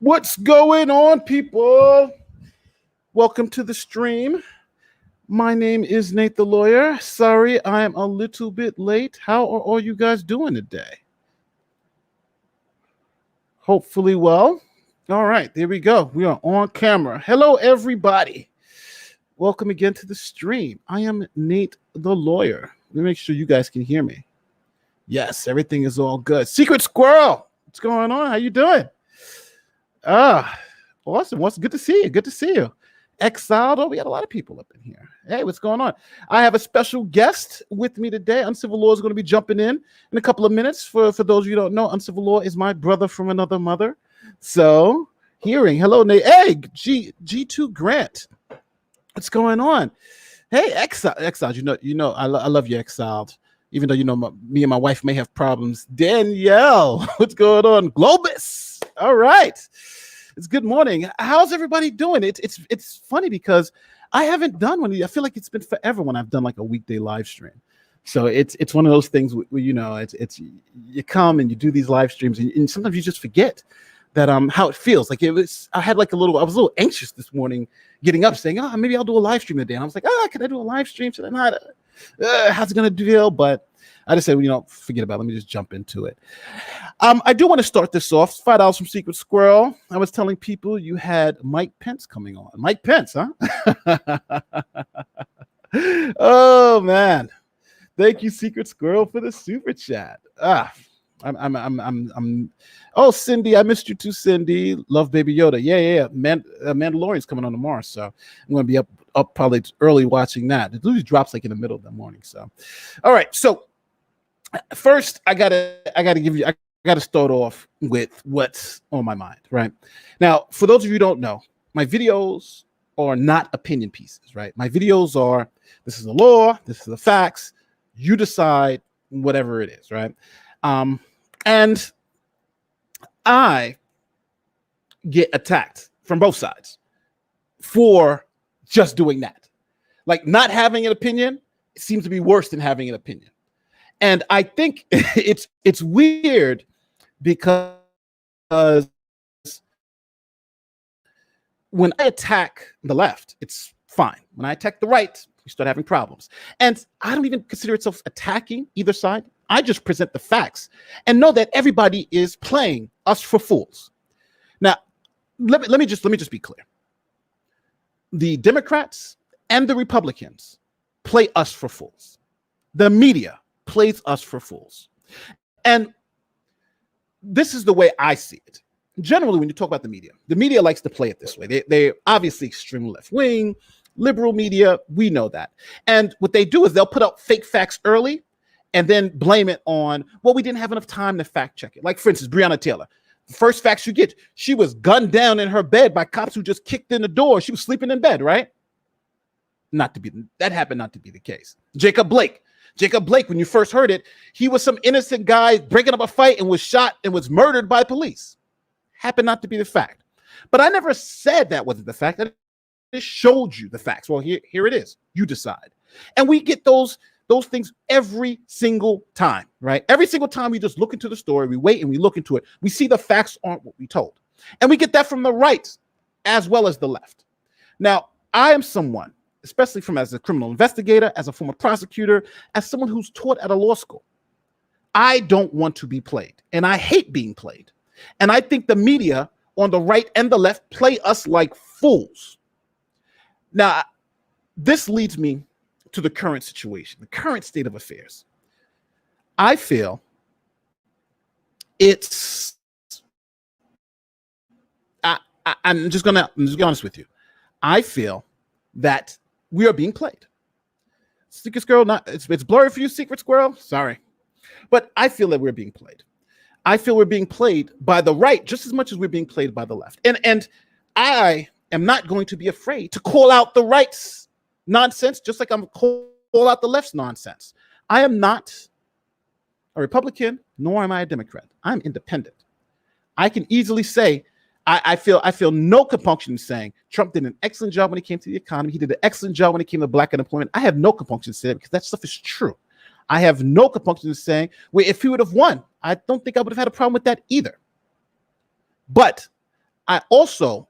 What's going on, people? Welcome to the stream. My name is Nate the Lawyer. Sorry, I am a little bit late. How are all you guys doing today? Hopefully well. All right, there we go. We are on camera. Hello, everybody. Welcome again to the stream. I am Nate the Lawyer. Let me make sure you guys can hear me. Yes, everything is all good. Secret Squirrel, what's going on? How you doing? Awesome. Good to see you. Good to see you. Exiled. Oh, we got a lot of people up in here. Hey, what's going on? I have a special guest with me today. Uncivil Law is going to be jumping in a couple of minutes. For those of you who don't know, Uncivil Law is my brother from another mother. So, hello, Nate. Hey, G2 Grant. What's going on? Hey, Exiled. I love you, Exiled. Even though me and my wife may have problems. Danielle, what's going on? Globus. All right. It's good morning. How's everybody doing? It's funny because I haven't done one. I feel like it's been forever when I've done like a weekday live stream. So it's one of those things where it's you come and you do these live streams and sometimes you just forget that how it feels. Like I was a little anxious this morning getting up saying, maybe I'll do a live stream today. And I was like, can I do a live stream? Should I not? How's it gonna feel? But I just said, forget about it. Let me just jump into it. I do want to start this off. $5 from Secret Squirrel. I was telling people you had Mike Pence coming on. Mike Pence, huh? Oh man. Thank you, Secret Squirrel, for the super chat. Oh, Cindy, I missed you too, Cindy. Love Baby Yoda. Yeah. Mandalorian's coming on tomorrow, so I'm going to be up probably early watching that. It usually drops like in the middle of the morning. So, all right. So first, I gotta start off with what's on my mind. Right now, for those of you who don't know, my videos are not opinion pieces. Right, my videos are this is the law, this is the facts. You decide whatever it is. Right. And I get attacked from both sides for just doing that. Like not having an opinion seems to be worse than having an opinion. And I think it's weird because when I attack the left, it's fine. When I attack the right, we start having problems. And I don't even consider itself attacking either side. I just present the facts and know that everybody is playing us for fools. Now, let me just be clear. The Democrats and the Republicans play us for fools. The media plays us for fools. And this is the way I see it. Generally, when you talk about the media likes to play it this way. They're obviously extreme left-wing, liberal media. We know that. And what they do is they'll put out fake facts early and then blame it on, well, we didn't have enough time to fact check it. Like, for instance, Breonna Taylor. The first facts you get, she was gunned down in her bed by cops who just kicked in the door. She was sleeping in bed, right? That happened not to be the case. Jacob Blake, when you first heard it, he was some innocent guy breaking up a fight and was shot and was murdered by police. Happened not to be the fact. But I never said that wasn't the fact. I just showed you the facts. Well, here it is. You decide. And we get those things every single time, right? Every single time we just look into the story, we wait and we look into it. We see the facts aren't what we told. And we get that from the right as well as the left. Now, I am someone, especially as a criminal investigator, as a former prosecutor, as someone who's taught at a law school. I don't want to be played, and I hate being played. And I think the media on the right and the left play us like fools. Now, this leads me to the current situation, the current state of affairs. I feel I'm just gonna be honest with you. I feel that we are being played. Secret Squirrel, it's blurry for you, Secret Squirrel. Sorry. But I feel that we're being played. I feel we're being played by the right just as much as we're being played by the left. And I am not going to be afraid to call out the right's nonsense, just like I'm call out the left's nonsense. I am not a Republican, nor am I a Democrat. I'm independent. I can easily say, I feel no compunction in saying Trump did an excellent job when it came to the economy. He did an excellent job when it came to black unemployment. I have no compunction to say that because that stuff is true. I have no compunction in saying, well, if he would have won, I don't think I would have had a problem with that either. But I also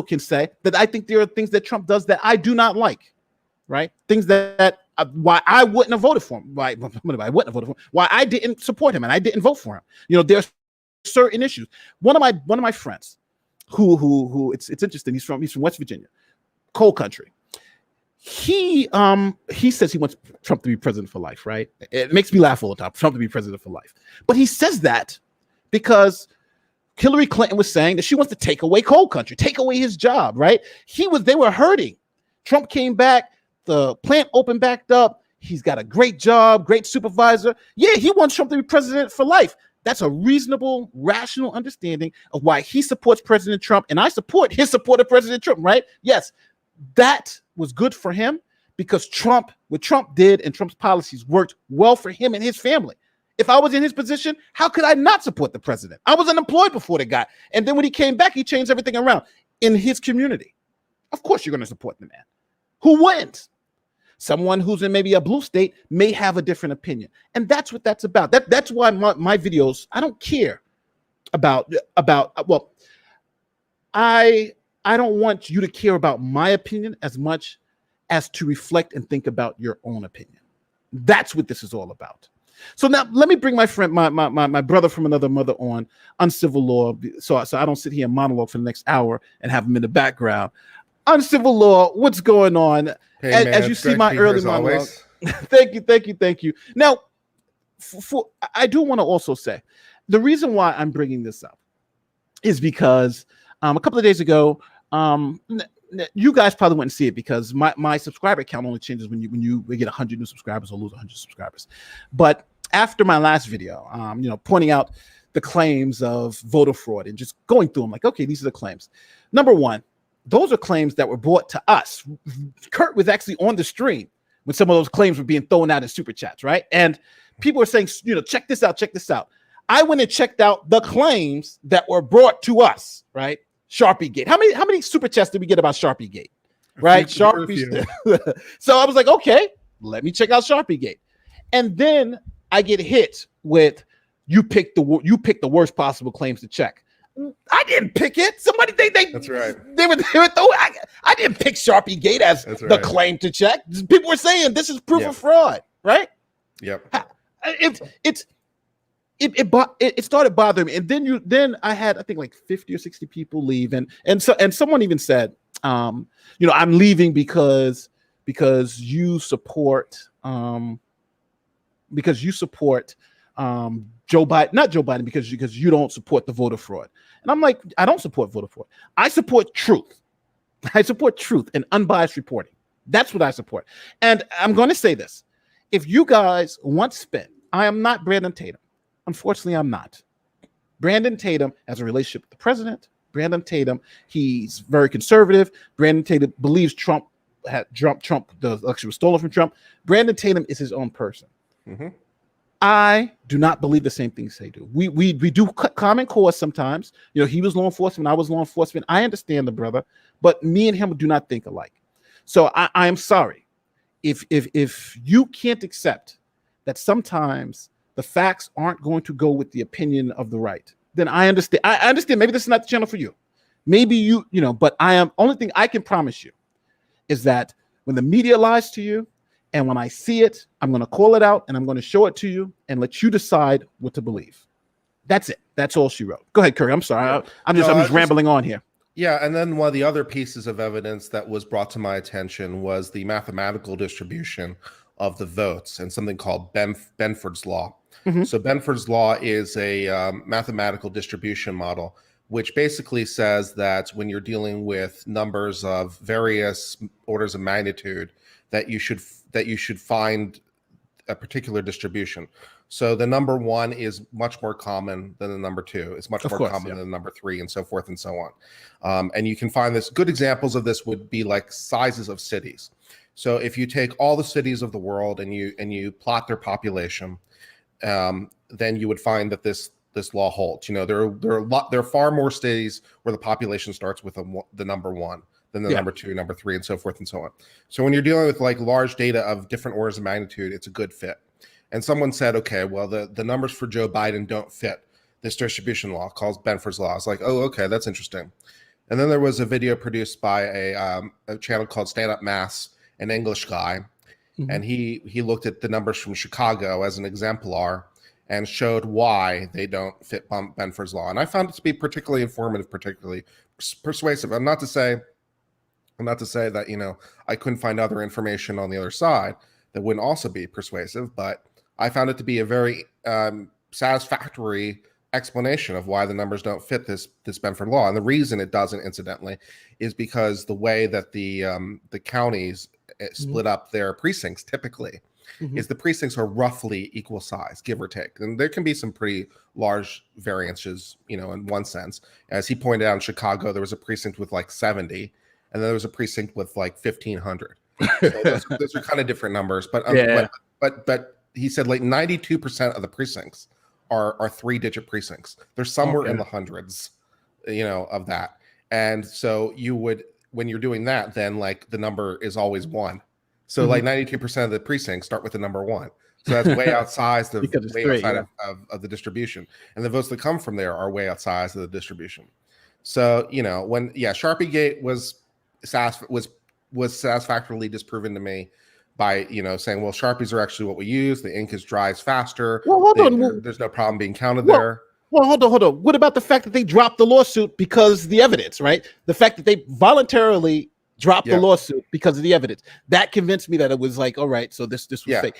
can say that I think there are things that Trump does that I do not like, right? Things that why I wouldn't have voted for him, why I wouldn't have voted for him, why I didn't support him and I didn't vote for him. You know, there's certain issues. One of my friends, who it's interesting. He's from West Virginia, coal country. He says he wants Trump to be president for life, right? It makes me laugh all the time. Trump to be president for life, but he says that because Hillary Clinton was saying that she wants to take away coal country, take away his job, right? They were hurting. Trump came back, the plant opened back up. He's got a great job, great supervisor. Yeah, he wants Trump to be president for life. That's a reasonable, rational understanding of why he supports President Trump, and I support his support of President Trump, right? Yes, that was good for him because what Trump did and Trump's policies worked well for him and his family. If I was in his position, how could I not support the president? I was unemployed before the guy. And then when he came back, he changed everything around in his community. Of course, you're going to support the man. Who wouldn't? Someone who's in maybe a blue state may have a different opinion. And that's what that's about. That's why my videos, I don't care about well, I don't want you to care about my opinion as much as to reflect and think about your own opinion. That's what this is all about. So now let me bring my friend, my brother from another mother on uncivil law, so I don't sit here and monologue for the next hour and have him in the background. Uncivil law, what's going on? Hey, as you see my early monologue. Thank you. Now, I do want to also say the reason why I'm bringing this up is because a couple of days ago, you guys probably wouldn't see it because my subscriber count only changes when you get 100 new subscribers or lose 100 subscribers. But after my last video, pointing out the claims of voter fraud and just going through them, like, okay, these are the claims. Number one, those are claims that were brought to us. Kurt was actually on the stream when some of those claims were being thrown out in super chats, right? And people were saying, check this out. I went and checked out the claims that were brought to us, right? Sharpie Gate. How many super chats did we get about Sharpie Gate? Right? Sharpie. So I was like, okay, let me check out Sharpie Gate. And then I get hit with you picked the worst possible claims to check. I didn't pick it. Somebody that's right. They were I didn't pick Sharpie Gate as the claim to check. People were saying this is proof of fraud, right? Yep. It started bothering me, and then I had I think like 50 or 60 people leave, and someone even said, I'm leaving because you support Joe Biden, not Joe Biden, because you don't support the voter fraud. And I'm like, I don't support voter fraud. I support truth. I support truth and unbiased reporting. That's what I support. And I'm going to say this: if you guys want spin, I am not Brandon Tatum. Unfortunately, I'm not. Brandon Tatum has a relationship with the president. Brandon Tatum, he's very conservative. Brandon Tatum believes Trump, the election was stolen from Trump. Brandon Tatum is his own person. Mm-hmm. I do not believe the same things they do. We do common cause sometimes. He was law enforcement, I was law enforcement. I understand the brother, but me and him do not think alike. So I am sorry if you can't accept that sometimes the facts aren't going to go with the opinion of the right, then I understand. I understand. Maybe this is not the channel for you. Maybe but only thing I can promise you is that when the media lies to you, and when I see it, I'm going to call it out and I'm going to show it to you and let you decide what to believe. That's it. That's all she wrote. Go ahead, Curry. I'm sorry. I'm just rambling on here. Yeah. And then one of the other pieces of evidence that was brought to my attention was the mathematical distribution of the votes and something called Benford's law. Mm-hmm. So Benford's law is a mathematical distribution model, which basically says that when you're dealing with numbers of various orders of magnitude, that you should find a particular distribution. So the number 1 is much more common than the number 2. It's much more common than the number 3, and so forth and so on. And you can find this. Good examples of this would be like sizes of cities. So if you take all the cities of the world and you plot their population, then you would find that this law holds. There are far more cities where the population starts with the number 1 than the number 2, number 3, and so forth and so on. So when you're dealing with like large data of different orders of magnitude, it's a good fit. And someone said, okay, well, the numbers for Joe Biden don't fit this distribution law called Benford's law. It's like, oh, okay, that's interesting. And then there was a video produced by a channel called Stand Up Mass, an English guy, and he looked at the numbers from Chicago as an exemplar and showed why they don't fit Benford's law. And I found it to be particularly informative, particularly persuasive. I'm not to say that, you know, I couldn't find other information on the other side that wouldn't also be persuasive, but I found it to be a very satisfactory explanation of why the numbers don't fit this Benford law. And the reason it doesn't, incidentally, is because the way that the counties split up their precincts typically is the precincts are roughly equal size, give or take. And there can be some pretty large variances, you know, in one sense. As he pointed out, in Chicago, there was a precinct with like 70, and then there was a precinct with like 1,500. So those are kind of different numbers. But but he said like 92% of the precincts are 3-digit precincts. They're somewhere in the hundreds, you know, of that. And so you would, when you're doing that, then like the number is always 1. So like 92% of the precincts start with the number 1. So that's way outsized of the distribution. And the votes that come from there are way outsized of the distribution. So, you know, when Sharpiegate was satisfactorily disproven to me by, you know, saying, well, Sharpies are actually what we use. The ink dries faster. Well, hold on. There's no problem being counted there. Well, hold on. What about the fact that they dropped the lawsuit because the evidence, right? The fact that they voluntarily dropped the lawsuit because of the evidence. That convinced me that it was like, all right, so this was fake.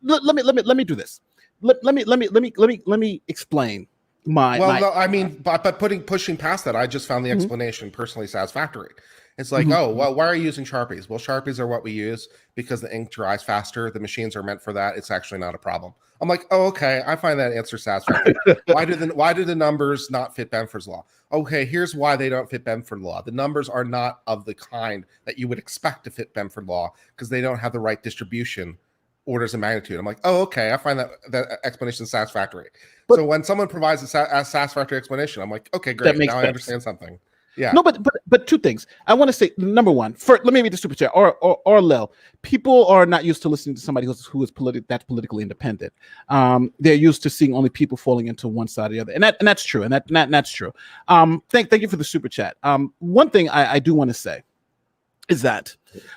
Let me do this. Let me explain I mean, but pushing past that, I just found the explanation personally satisfactory. It's like, oh, well, why are you using Sharpies? Well, Sharpies are what we use because the ink dries faster. The machines are meant for that. It's actually not a problem. I'm like, oh, okay. I find that answer satisfactory. Why do the numbers not fit Benford's law? Okay, here's why they don't fit Benford law. The numbers are not of the kind that you would expect to fit Benford law because they don't have the right distribution orders of magnitude. I'm like, oh, okay. I find that explanation satisfactory. So when someone provides a satisfactory explanation, I'm like, okay, great. Now I understand something. Yeah. No, but two things. I want to say, number one, first, let me read the super chat. Or Lil. People are not used to listening to somebody that's politically independent. They're used to seeing only people falling into one side or the other, and that's true. And that's true. Thank you for the super chat. One thing I do want to say is that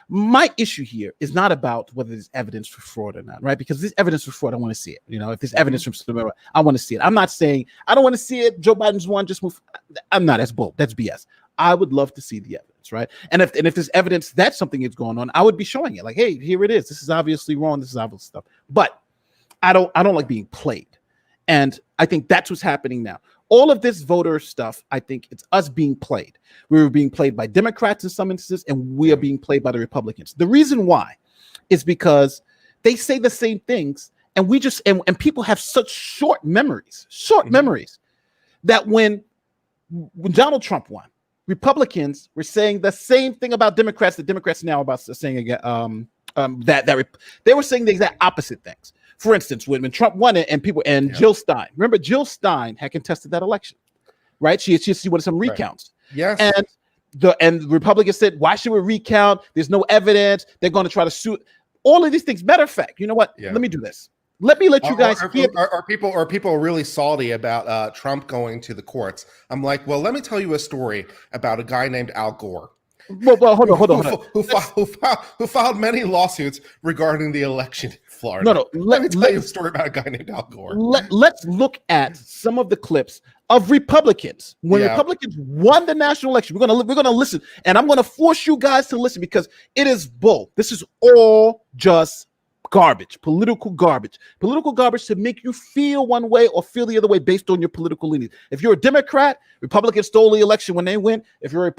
my issue here is not about whether there's evidence for fraud or not, right? Because there's evidence for fraud, I want to see it. You know, if there's evidence from Samara, I want to see it. I'm not saying I don't want to see it. Joe Biden's won, just move. I'm not. That's bull. That's BS. I would love to see the evidence, right? And if there's evidence that something is going on, I would be showing it. Like, hey, here it is. This is obviously wrong. This is obvious stuff. But I don't like being played, and I think that's what's happening now. All of this voter stuff, I think it's us being played. We were being played by Democrats in some instances, and we are being played by the Republicans. The reason why is because they say the same things, and we just and people have such short memories that when Donald Trump won, Republicans were saying the same thing about Democrats that Democrats now are about saying again. They were saying the exact opposite things. For instance, when Trump won it, and Jill Stein, remember Jill Stein had contested that election, right? She wanted some recounts. Right. Yes. And the Republicans said, why should we recount? There's no evidence. They're going to try to sue. All of these things. Matter of fact, you know what? Yeah. Let me do this. Let me let you guys. Are people really salty about Trump going to the courts? I'm like, well, let me tell you a story about a guy named Al Gore. Well, hold on. Who filed many lawsuits regarding the election in Florida. No. Let me tell you a story about a guy named Al Gore. Let's look at some of the clips of Republicans when Republicans won the national election. We're gonna listen, and I'm gonna force you guys to listen because it is bull. This is all just garbage, political garbage to make you feel one way or feel the other way based on your political leanings. If you're a Democrat, Republicans stole the election when they win. If you're a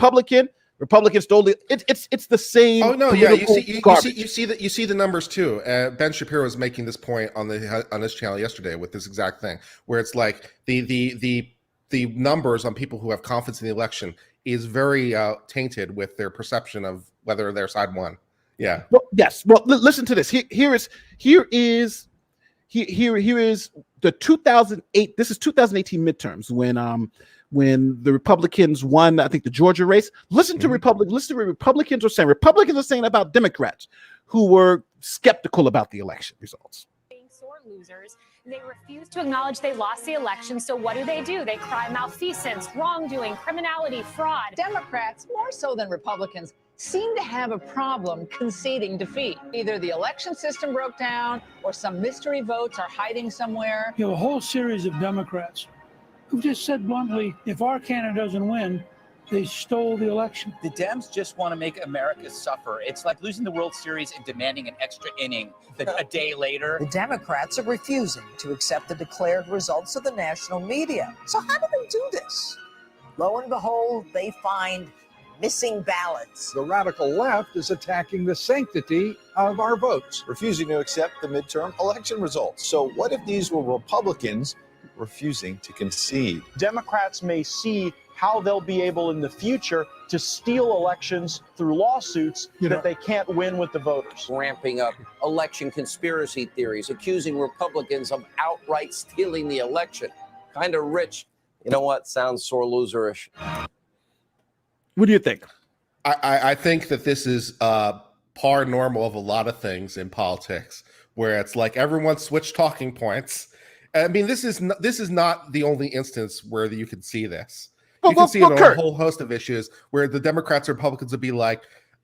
Republicans stole it. It's the same. Oh no, yeah. You see the numbers too. Ben Shapiro was making this point on his channel yesterday with this exact thing, where it's like the numbers on people who have confidence in the election is very tainted with their perception of whether their side won. Yeah. Well, yes. Well, listen to this. Here is the 2008. This is 2018 midterms when the Republicans won, I think, the Georgia race. Listen to Republicans are saying. Republicans are saying about Democrats who were skeptical about the election results. Being sore losers, They refuse to acknowledge they lost the election. So what do? They cry malfeasance, wrongdoing, criminality, fraud. Democrats, more so than Republicans, seem to have a problem conceding defeat. Either the election system broke down or some mystery votes are hiding somewhere. You have a whole series of Democrats who just said bluntly, if our candidate doesn't win, they stole the election. The Dems just want to make America suffer. It's like losing the World Series and demanding an extra inning a day later. The Democrats are refusing to accept the declared results of the national media. So how do they do this? Lo and behold, they find missing ballots. The radical left is attacking the sanctity of our votes, refusing to accept the midterm election results. So what if these were Republicans refusing to concede? Democrats may see how they'll be able in the future to steal elections through lawsuits that they can't win with the voters. Ramping up election conspiracy theories, accusing Republicans of outright stealing the election. Kind of rich. You know what? Sounds sore loserish. What do you think? I think that this is par normal of a lot of things in politics, where it's like everyone switched talking points. I mean, this is not the only instance where you can see this. You can see it on a whole host of issues where the Democrats or Republicans would be like,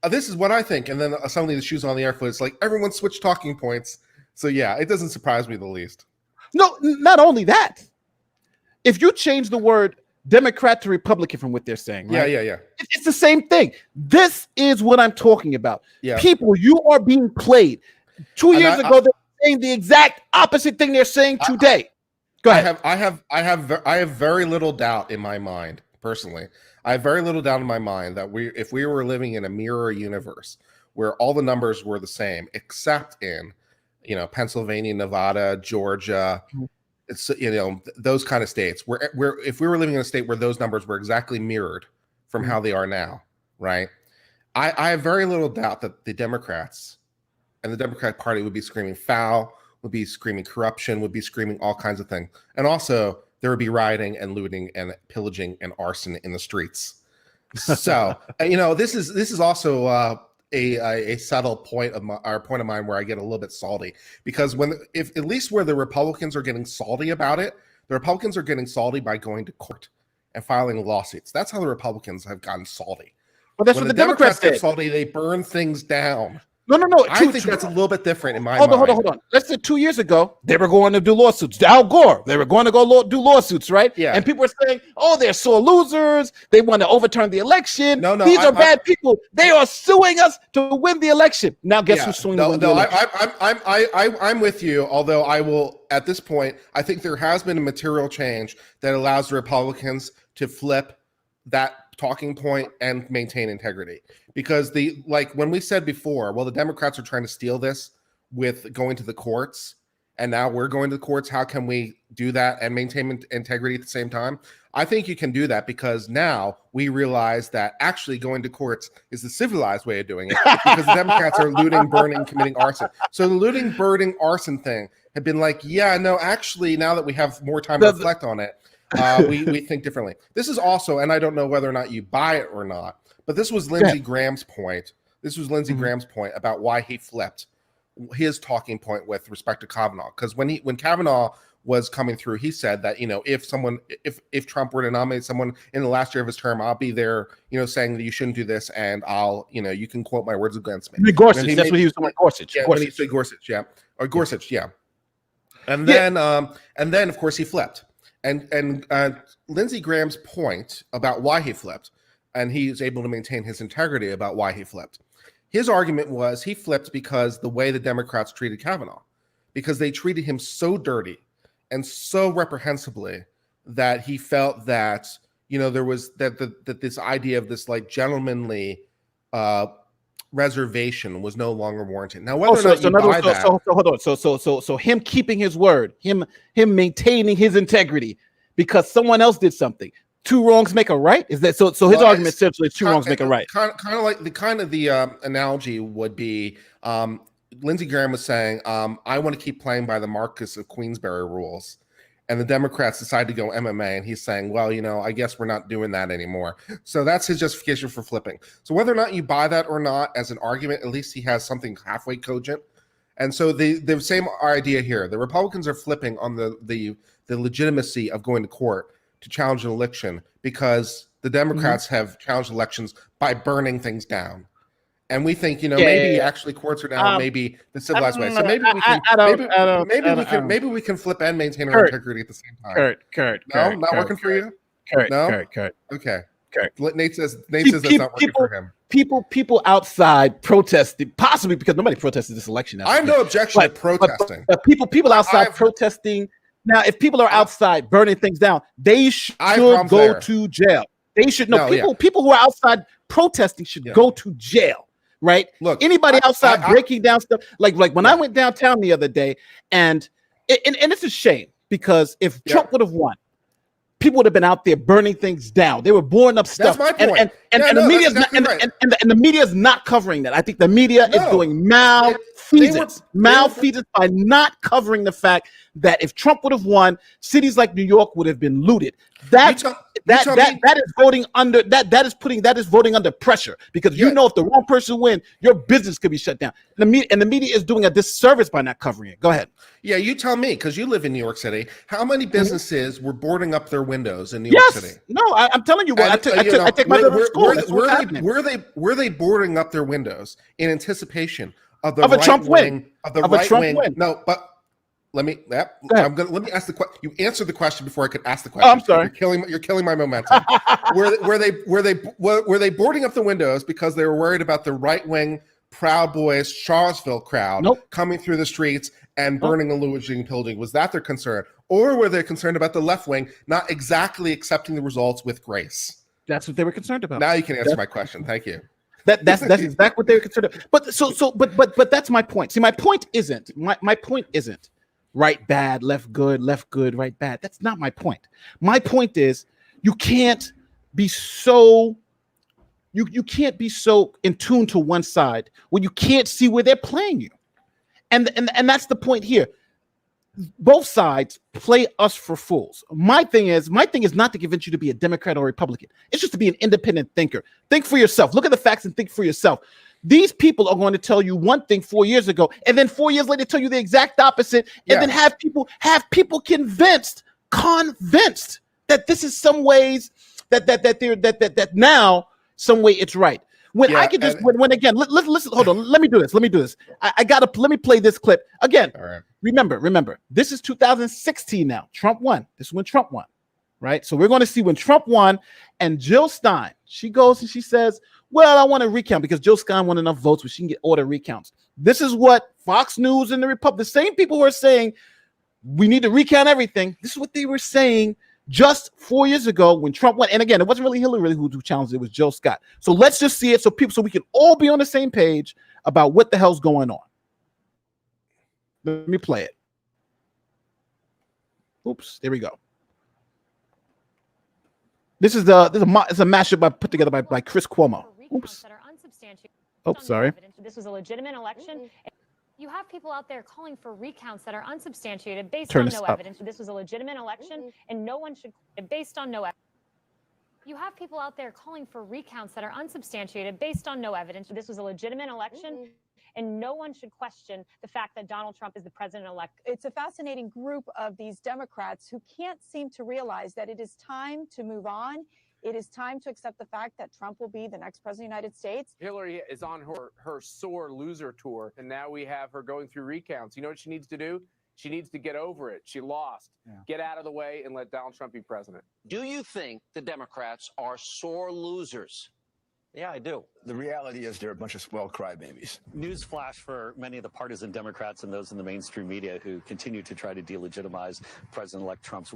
this is what I think. And then suddenly the shoes on the air foot. It's like everyone switched talking points. So yeah, it doesn't surprise me the least. No, not only that. If you change the word Democrat to Republican from what they're saying, right? Yeah. It's the same thing. This is what I'm talking about. Yeah. People, you are being played. 2 years ago, they're saying the exact opposite thing they're saying today. Go ahead. I have very little doubt in my mind, personally. I have very little doubt in my mind that if we were living in a mirror universe where all the numbers were the same, except in, Pennsylvania, Nevada, Georgia, it's, those kind of states where if we were living in a state where those numbers were exactly mirrored from how they are now, right? I have very little doubt that the Democrats and the Democratic Party would be screaming foul, would be screaming corruption, would be screaming all kinds of things. And also there would be rioting and looting and pillaging and arson in the streets. So, this is also a subtle point of mine where I get a little bit salty, because if at least where the Republicans are getting salty about it, the Republicans are getting salty by going to court and filing lawsuits. That's how the Republicans have gotten salty. Well, that's when what the Democrats get did. salty, they burn things down. No. I think that's a little bit different in my mind. Hold on. Let's say 2 years ago, they were going to do lawsuits. Al Gore, they were going to go do lawsuits, right? Yeah. And people were saying, they're sore losers. They want to overturn the election. No. These are bad people. They are suing us to win the election. Now, guess who's suing to win the election? I'm with you, although I will, at this point, I think there has been a material change that allows the Republicans to flip that talking point and maintain integrity, because when we said before, the Democrats are trying to steal this with going to the courts, and now we're going to the courts. How can we do that and maintain integrity at the same time? I think you can do that because now we realize that actually going to courts is the civilized way of doing it, because the Democrats are looting, burning, committing arson. So the looting, burning, arson thing had been like, actually, now that we have more time to reflect on it, we think differently. This is also, and I don't know whether or not you buy it or not, but this was Lindsey Graham's point. This was Lindsey Graham's point about why he flipped his talking point with respect to Kavanaugh. Because when Kavanaugh was coming through, he said that, if Trump were to nominate someone in the last year of his term, I'll be there, saying that you shouldn't do this, and I'll, you can quote my words against me. Gorsuch, that's what he was doing. Gorsuch. Yeah, when he said Gorsuch, yeah. Or Gorsuch, yeah. And then of course he flipped. And Lindsey Graham's point about why he flipped, and he was able to maintain his integrity about why he flipped. His argument was he flipped because the way the Democrats treated Kavanaugh, because they treated him so dirty and so reprehensibly that he felt that, there was that this idea of this gentlemanly reservation was no longer warranted. Now, whether or not you buy that, hold on. So him keeping his word, him maintaining his integrity because someone else did something. Two wrongs make a right. Is that so? So his argument essentially is two wrongs make a right. Kind of like the analogy would be, Lindsey Graham was saying, I want to keep playing by the Marquess of Queensberry rules. And the Democrats decide to go MMA, and he's saying, I guess we're not doing that anymore. So that's his justification for flipping. So whether or not you buy that or not as an argument, at least he has something halfway cogent. And so the same idea here. The Republicans are flipping on the legitimacy of going to court to challenge an election because the Democrats have challenged elections by burning things down. And we think, maybe actually courts are down, maybe the civilized way. So maybe we can maybe we can flip and maintain our integrity at the same time. Kurt, not working for you? Kurt. Okay. Kurt. Nate says that's not working for him. People outside protesting, possibly because nobody protested this election. I have no objection to protesting. But people outside protesting. Now, if people are outside burning things down, they should go to jail. They should people who are outside protesting should go to jail. Right? Look, anybody outside breaking down stuff like when I went downtown the other day, and it's a shame because if Trump would have won, people would have been out there burning things down. They were blowing up stuff. That's my point. And the media is not, and the media is not covering that. I think the media is doing malfeasance by not covering the fact that if Trump would have won, cities like New York would have been looted. That is voting under that is voting under pressure because if the wrong person wins, your business could be shut down. And the media is doing a disservice by not covering it. Go ahead. Yeah, you tell me because you live in New York City. How many businesses were boarding up their windows in New York City? No, I'm telling you what. I take my daughter to school. Were they boarding up their windows in anticipation of a Trump win? No, but. Let me ask the question. You answered the question before I could ask the question. Oh, I'm sorry. You're killing my momentum. were they boarding up the windows because they were worried about the right-wing Proud Boys Charlottesville crowd coming through the streets and burning and looting, pillaging? Was that their concern, or were they concerned about the left wing not exactly accepting the results with grace? That's what they were concerned about. Now you can answer my question. Thank you. That's exactly what they were concerned about. But that's my point. See, my point isn't right, bad, left, good, right, bad. That's not my point. My point is you can't be so in tune to one side when you can't see where they're playing you. And that's the point here. Both sides play us for fools. My thing is not to convince you to be a Democrat or Republican. It's just to be an independent thinker. Think for yourself. Look at the facts and think for yourself. These people are going to tell you one thing 4 years ago, and then 4 years later tell you the exact opposite, and then have people convinced that this is some ways that now some way it's right. When I could just when again, listen, hold on, let me do this. Let me play this clip again. All right. Remember, this is 2016 now. Trump won. This is when Trump won, right? So we're going to see when Trump won, and Jill Stein, she goes and she says, well, I want to recount because Jill Stein won enough votes where she can get order recounts. This is what Fox News and the Republic, the same people who are saying we need to recount everything. This is what they were saying just 4 years ago when Trump won. And again, it wasn't really Hillary who challenged it. It was Jill Scott. So let's just see it so we can all be on the same page about what the hell's going on. Let me play it. Oops, there we go. It's a mashup put together by Chris Cuomo. Oops. Oh, sorry. This was a legitimate election. You have people out there calling for recounts that are unsubstantiated based Turn on this no up. evidence. This was a legitimate election, and no one should, based on no evidence. You have people out there calling for recounts that are unsubstantiated based on no evidence. This was a legitimate election, and no one should question the fact that Donald Trump is the president-elect. It's a fascinating group of these Democrats who can't seem to realize that it is time to move on. It is time to accept the fact that Trump will be the next president of the United States. Hillary is on her sore loser tour, and now we have her going through recounts. You know what she needs to do? She needs to get over it. She lost. Yeah. Get out of the way and let Donald Trump be president. Do you think the Democrats are sore losers? Yeah, I do. The reality is they're a bunch of spoiled crybabies. Newsflash for many of the partisan Democrats and those in the mainstream media who continue to try to delegitimize President-elect Trump's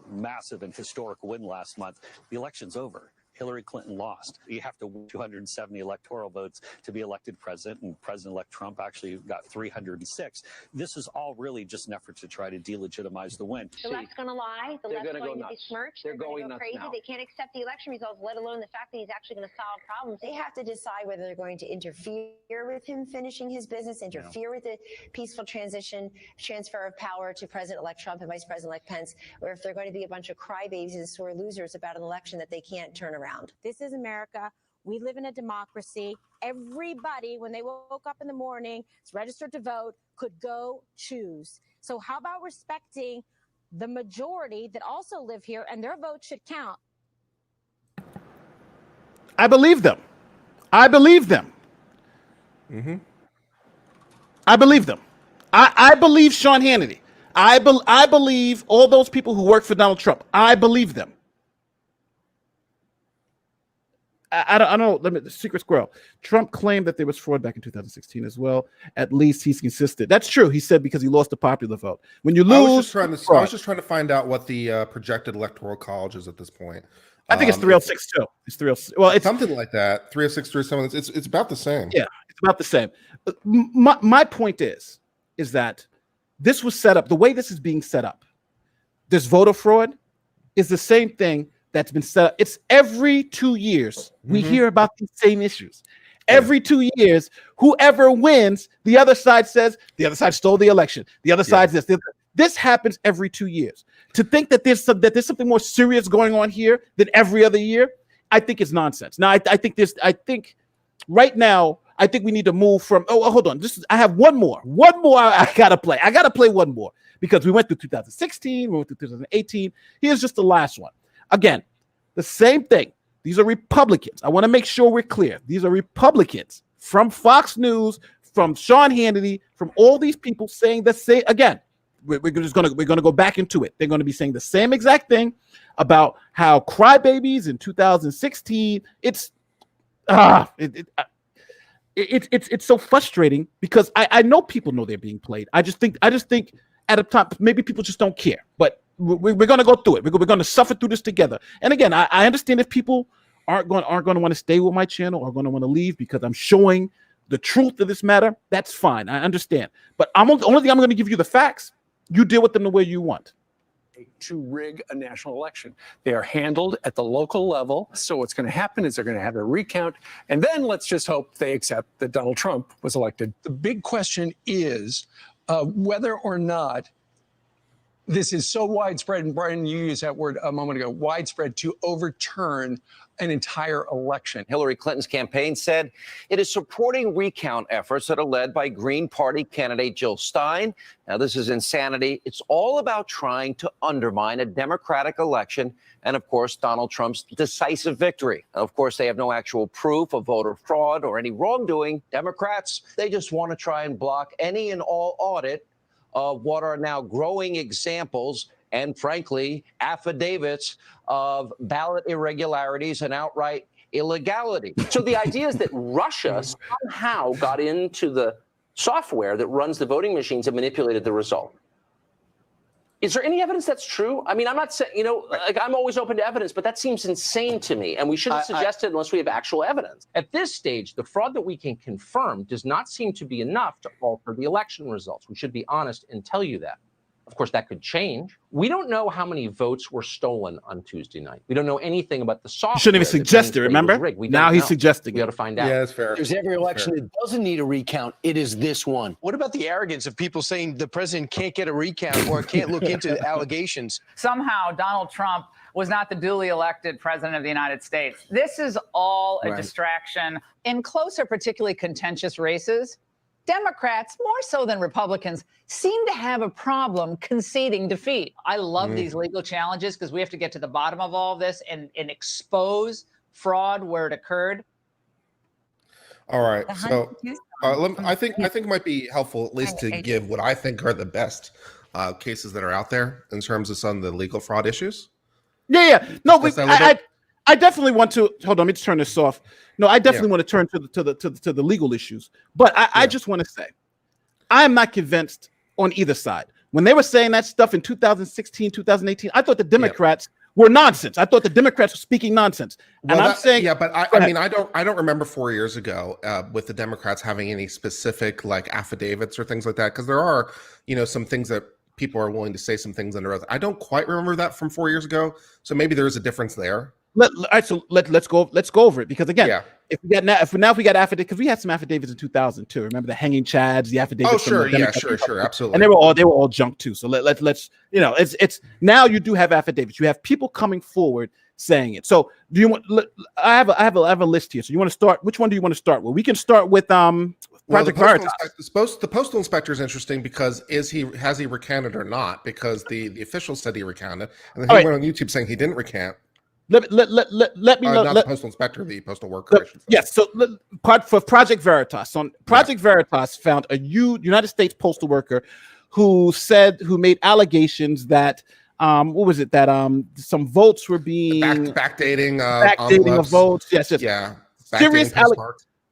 massive and historic win last month. The election's over. Hillary Clinton lost. You have to win 270 electoral votes to be elected president, and President-elect Trump actually got 306. This is all really just an effort to try to delegitimize the win. The left's going to lie. The left's going to besmirch. They're going to go crazy. They can't accept the election results, let alone the fact that he's actually going to solve problems. They have to decide whether they're going to interfere with him finishing his business, interfere with the peaceful transfer of power to President-elect Trump and Vice President-elect Pence, or if they're going to be a bunch of crybabies and sore losers about an election that they can't turn around. This is America. We live in a democracy. everybody, when they woke up in the morning, is registered to vote, could go choose. So how about respecting the majority that also live here, and their vote should count? I believe them. I believe them. I believe them. I believe Sean Hannity. I believe all those people who work for Donald Trump. I believe them. I don't know. Let me, Secret Squirrel. Trump claimed that there was fraud back in 2016 as well. At least he's consistent. That's true. He said because he lost the popular vote. When you lose, I was just trying to find out what the projected electoral college is at this point. I think it's 306 too. It's 306. Well, it's something like that. 306, 307. It's about the same. Yeah, it's about the same. My point is that this was set up. The way this is being set up, this voter fraud is the same thing that's been set up. It's every 2 years we hear about these same issues. Every 2 years, whoever wins, the other side says the other side stole the election. The other side's this. This happens every 2 years. To think that there's something more serious going on here than every other year, I think is nonsense. Now, I think right now, I think we need to move from. Oh, hold on. I have one more. One more. I gotta play. I gotta play one more because we went through 2016. We went through 2018. Here's just the last one. Again, the same thing. These are Republicans. I want to make sure we're clear. These are Republicans from Fox News, from Sean Hannity, from all these people saying the same. Again, we're gonna go back into it. They're going to be saying the same exact thing about how crybabies in 2016. It's so frustrating because I know people know they're being played. I just think at a time maybe people just don't care. But we're going to go through it. We're going to suffer through this together. And again, I understand if people aren't going to want to stay with my channel or going to want to leave because I'm showing the truth of this matter. That's fine. I understand. But the only thing I'm going to give you the facts. You deal with them the way you want. To rig a national election. They are handled at the local level. So what's going to happen is they're going to have a recount. And then let's just hope they accept that Donald Trump was elected. The big question is whether or not this is so widespread, and Brian, you used that word a moment ago, widespread, to overturn an entire election. Hillary Clinton's campaign said it is supporting recount efforts that are led by Green Party candidate Jill Stein. Now, this is insanity. It's all about trying to undermine a democratic election and, of course, Donald Trump's decisive victory. Of course, they have no actual proof of voter fraud or any wrongdoing. Democrats, they just want to try and block any and all audit of what are now growing examples and, frankly, affidavits of ballot irregularities and outright illegality. So the idea is that Russia somehow got into the software that runs the voting machines and manipulated the result. Is there any evidence that's true? I mean, I'm not saying, like I'm always open to evidence, but that seems insane to me. And we shouldn't suggest it unless we have actual evidence. At this stage, the fraud that we can confirm does not seem to be enough to alter the election results. We should be honest and tell you that. Of course, that could change. We don't know how many votes were stolen on Tuesday night. We don't know anything about the software. You shouldn't even suggest it, remember? Now he's suggesting it. We got to find out. Yeah, that's fair. There's every election that doesn't need a recount. It is this one. What about the arrogance of people saying the president can't get a recount or can't look into allegations? Somehow Donald Trump was not the duly elected president of the United States. This is all a distraction. In closer, particularly contentious races, Democrats, more so than Republicans, seem to have a problem conceding defeat. I love these legal challenges because we have to get to the bottom of all of this and expose fraud where it occurred. All right. So I think it might be helpful at least to give what I think are the best cases that are out there in terms of some of the legal fraud issues. Yeah. No, I definitely want to hold on. Let me just turn this off. No, I definitely want to turn to the legal issues. But I just want to say, I am not convinced on either side. When they were saying that stuff in 2016, 2018, I thought the Democrats were nonsense. I thought the Democrats were speaking nonsense. And I'm saying, but I mean, I don't remember 4 years ago with the Democrats having any specific like affidavits or things like that, because there are, some things that people are willing to say some things under oath. I don't quite remember that from 4 years ago, so maybe there is a difference there. Let's go over it, because again, if we got affidavits, because we had some affidavits in 2002. Remember the hanging chads, the affidavits? Oh, sure, sure, absolutely. And they were all junk too. So let's it's now you do have affidavits. You have people coming forward saying it. So do you want? I have a list here. So you want to start? Which one do you want to start with? We can start with Project Veritas. The postal inspector is interesting because has he recanted or not? Because the officials said he recanted, and then he went on YouTube saying he didn't recant. Let me know. Not the postal inspector, the postal worker. Yes. So for Project Veritas, Veritas found a United States postal worker who made allegations that what was it that some votes were being backdating of votes. Yes. Yeah.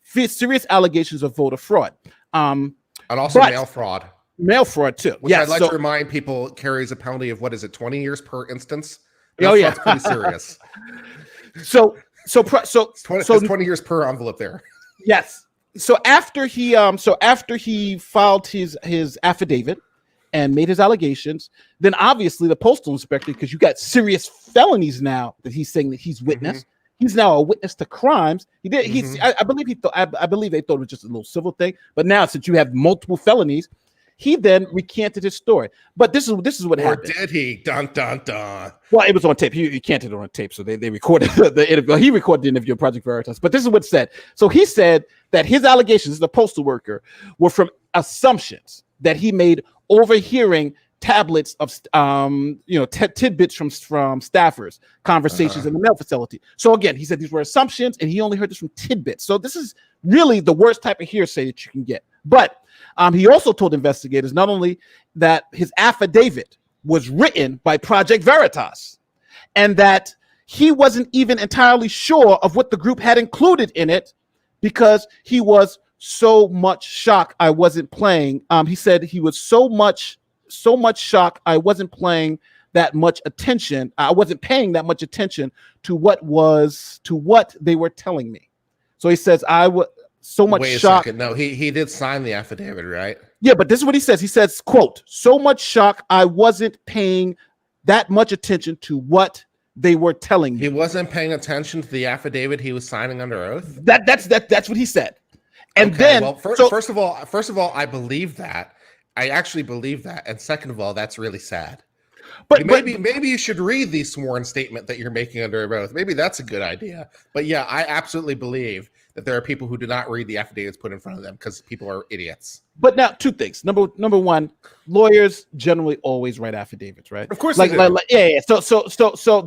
Serious allegations of voter fraud. And also mail fraud. Mail fraud too. Which I'd like to remind people carries a penalty of 20 years per instance. It's pretty serious. So 20 years per envelope there. Yes. So after he filed his affidavit and made his allegations, then obviously the postal inspector, because you got serious felonies now that he's saying that he's witnessed. He's now a witness to crimes. I believe they thought it was just a little civil thing, but now since you have multiple felonies, he then recanted his story. But this is what happened. Or did he? Dun dun dun. Well, it was on tape. He recanted it on tape, so they recorded the interview. He recorded the interview of Project Veritas. But this is what it said. So he said that his allegations as a postal worker were from assumptions that he made overhearing tablets of tidbits from staffers conversations in the mail facility. So again, he said these were assumptions and he only heard this from tidbits. So this is really the worst type of hearsay that you can get. But he also told investigators not only that his affidavit was written by Project Veritas and that he wasn't even entirely sure of what the group had included in it because he was so much shocked I wasn't playing. He said he was so much shock I wasn't paying that much attention. I wasn't paying that much attention to what they were telling me. So he says I was so much shock. No, he did sign the affidavit, right? Yeah, but this is what he says. He says, quote, so much shock I wasn't paying that much attention to what they were telling me. He wasn't paying attention to the affidavit he was signing under oath. That's what he said. And then first of all, I believe that. I actually believe that. And second of all, that's really sad. But maybe you should read the sworn statement that you're making under oath. Maybe that's a good idea. But yeah, I absolutely believe that there are people who do not read the affidavits put in front of them because people are idiots. But now, two things. Number one, lawyers generally always write affidavits, right? Of course, So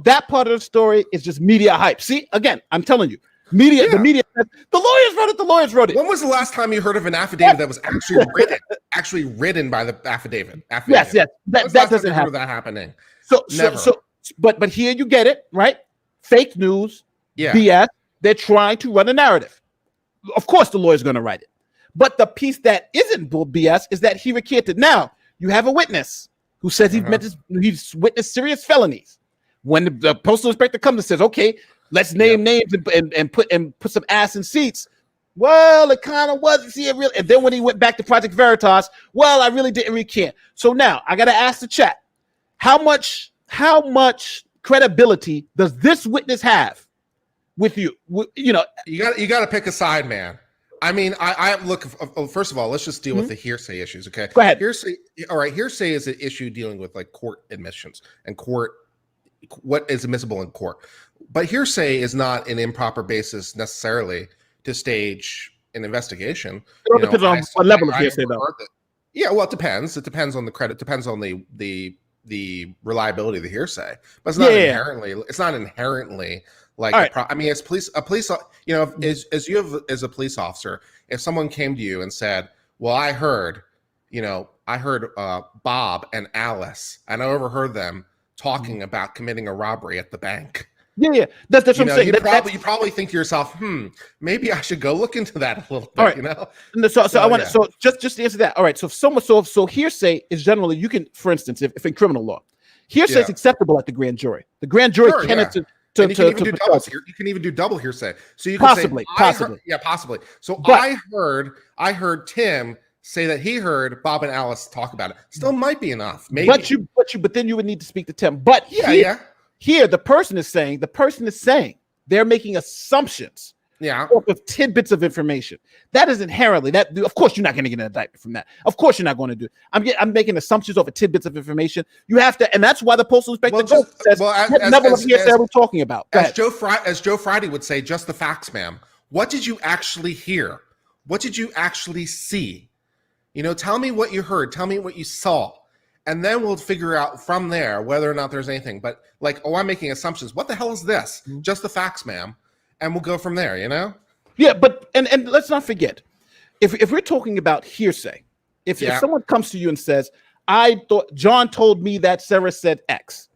that part of the story is just media hype. See, again, I'm telling you, the media said, the lawyers wrote it. When was the last time you heard of an affidavit that was actually written by the affidavit? Yes. That doesn't happen. That happening. But here you get it, right? Fake news, BS. They're trying to run a narrative. Of course, the lawyer's going to write it. But the piece that isn't bull BS is that he recanted. Now, you have a witness who says he's witnessed serious felonies. When the postal inspector comes and says, okay, let's name names and put some ass in seats. Well, it kind of wasn't. See, it really. And then when he went back to Project Veritas, well, I really didn't recant. So now I got to ask the chat, how much credibility does this witness have with you? You got to pick a side, man. I mean, I look. First of all, let's just deal with the hearsay issues. Okay, go ahead. Hearsay. All right, hearsay is an issue dealing with like court admissions and what is admissible in court. But hearsay is not an improper basis necessarily to stage an investigation. It all depends on what level of hearsay, though. Yeah, well, it depends. It depends on the credit. Depends on the reliability of the hearsay. But it's not inherently. It's not inherently like. I mean, as a police, as a police officer, if someone came to you and said, "Well, I heard Bob and Alice, and I overheard them talking about committing a robbery at the bank." Yeah. That's what I'm saying. You probably think to yourself, maybe I should go look into that a little bit. All right. So I want to. So just to answer that. All right. So hearsay is generally, you can, for instance, if in criminal law, hearsay is acceptable at the grand jury. The grand jury can you can even do double hearsay. So you can possibly. Possibly. So I heard Tim say that he heard Bob and Alice talk about it. Still might be enough. Maybe. But then you would need to speak to Tim. But here the person is saying they're making assumptions off of tidbits of information. That is inherently that. Of course, you're not going to get an indictment from that. Of course, you're not going to do. I'm making assumptions over tidbits of information. You have to, and that's why the postal inspector says, "What level of hearsay are we talking about?" As Joe Friday would say, just the facts, ma'am. What did you actually hear? What did you actually see? Tell me what you heard. Tell me what you saw. And then we'll figure out from there whether or not there's anything. But I'm making assumptions. What the hell is this? Just the facts, ma'am. And we'll go from there, Yeah, but and let's not forget, if we're talking about hearsay, if someone comes to you and says, I thought John told me that Sarah said X,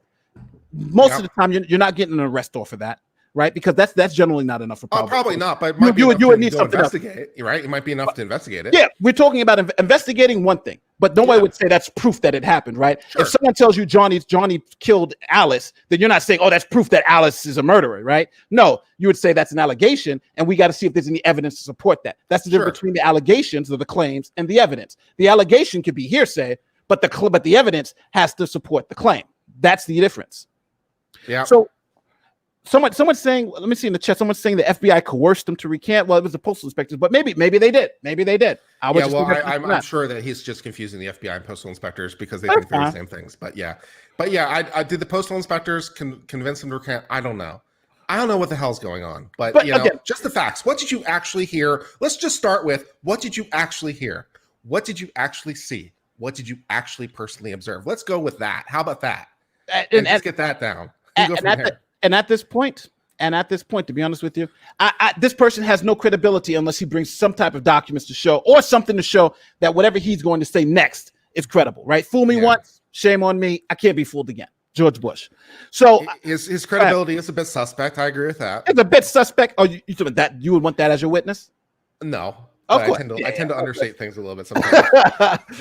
most of the time you're not getting an arrest off of that. Right, because that's generally not enough for probably not, but you would need something else. Right? It might be enough to investigate it. Yeah, we're talking about investigating one thing, but nobody would say that's proof that it happened, right? Sure. If someone tells you Johnny killed Alice, then you're not saying, oh, that's proof that Alice is a murderer, right? No, you would say that's an allegation, and we got to see if there's any evidence to support that. That's the difference between the allegations or the claims and the evidence. The allegation could be hearsay, but the evidence has to support the claim. That's the difference. Yeah. So. Someone's saying, let me see in the chat. Someone's saying the FBI coerced them to recant. Well, it was the postal inspectors, but maybe they did. Maybe they did. I'm sure that he's just confusing the FBI and postal inspectors because they think they're the same things. But I did the postal inspectors convince them to recant? I don't know. I don't know what the hell's going on. But just the facts. What did you actually hear? Let's just start with what did you actually hear? What did you actually see? What did you actually personally observe? Let's go with that. How about that? And just get that down. And at this point, to be honest with you, this person has no credibility unless he brings some type of documents to show or something to show that whatever he's going to say next is credible, right? Fool me once, shame on me. I can't be fooled again. George Bush. So his credibility is a bit suspect. I agree with that. It's a bit suspect. Oh, you that you would want that as your witness? No. Of I course. tend to understate things a little bit sometimes.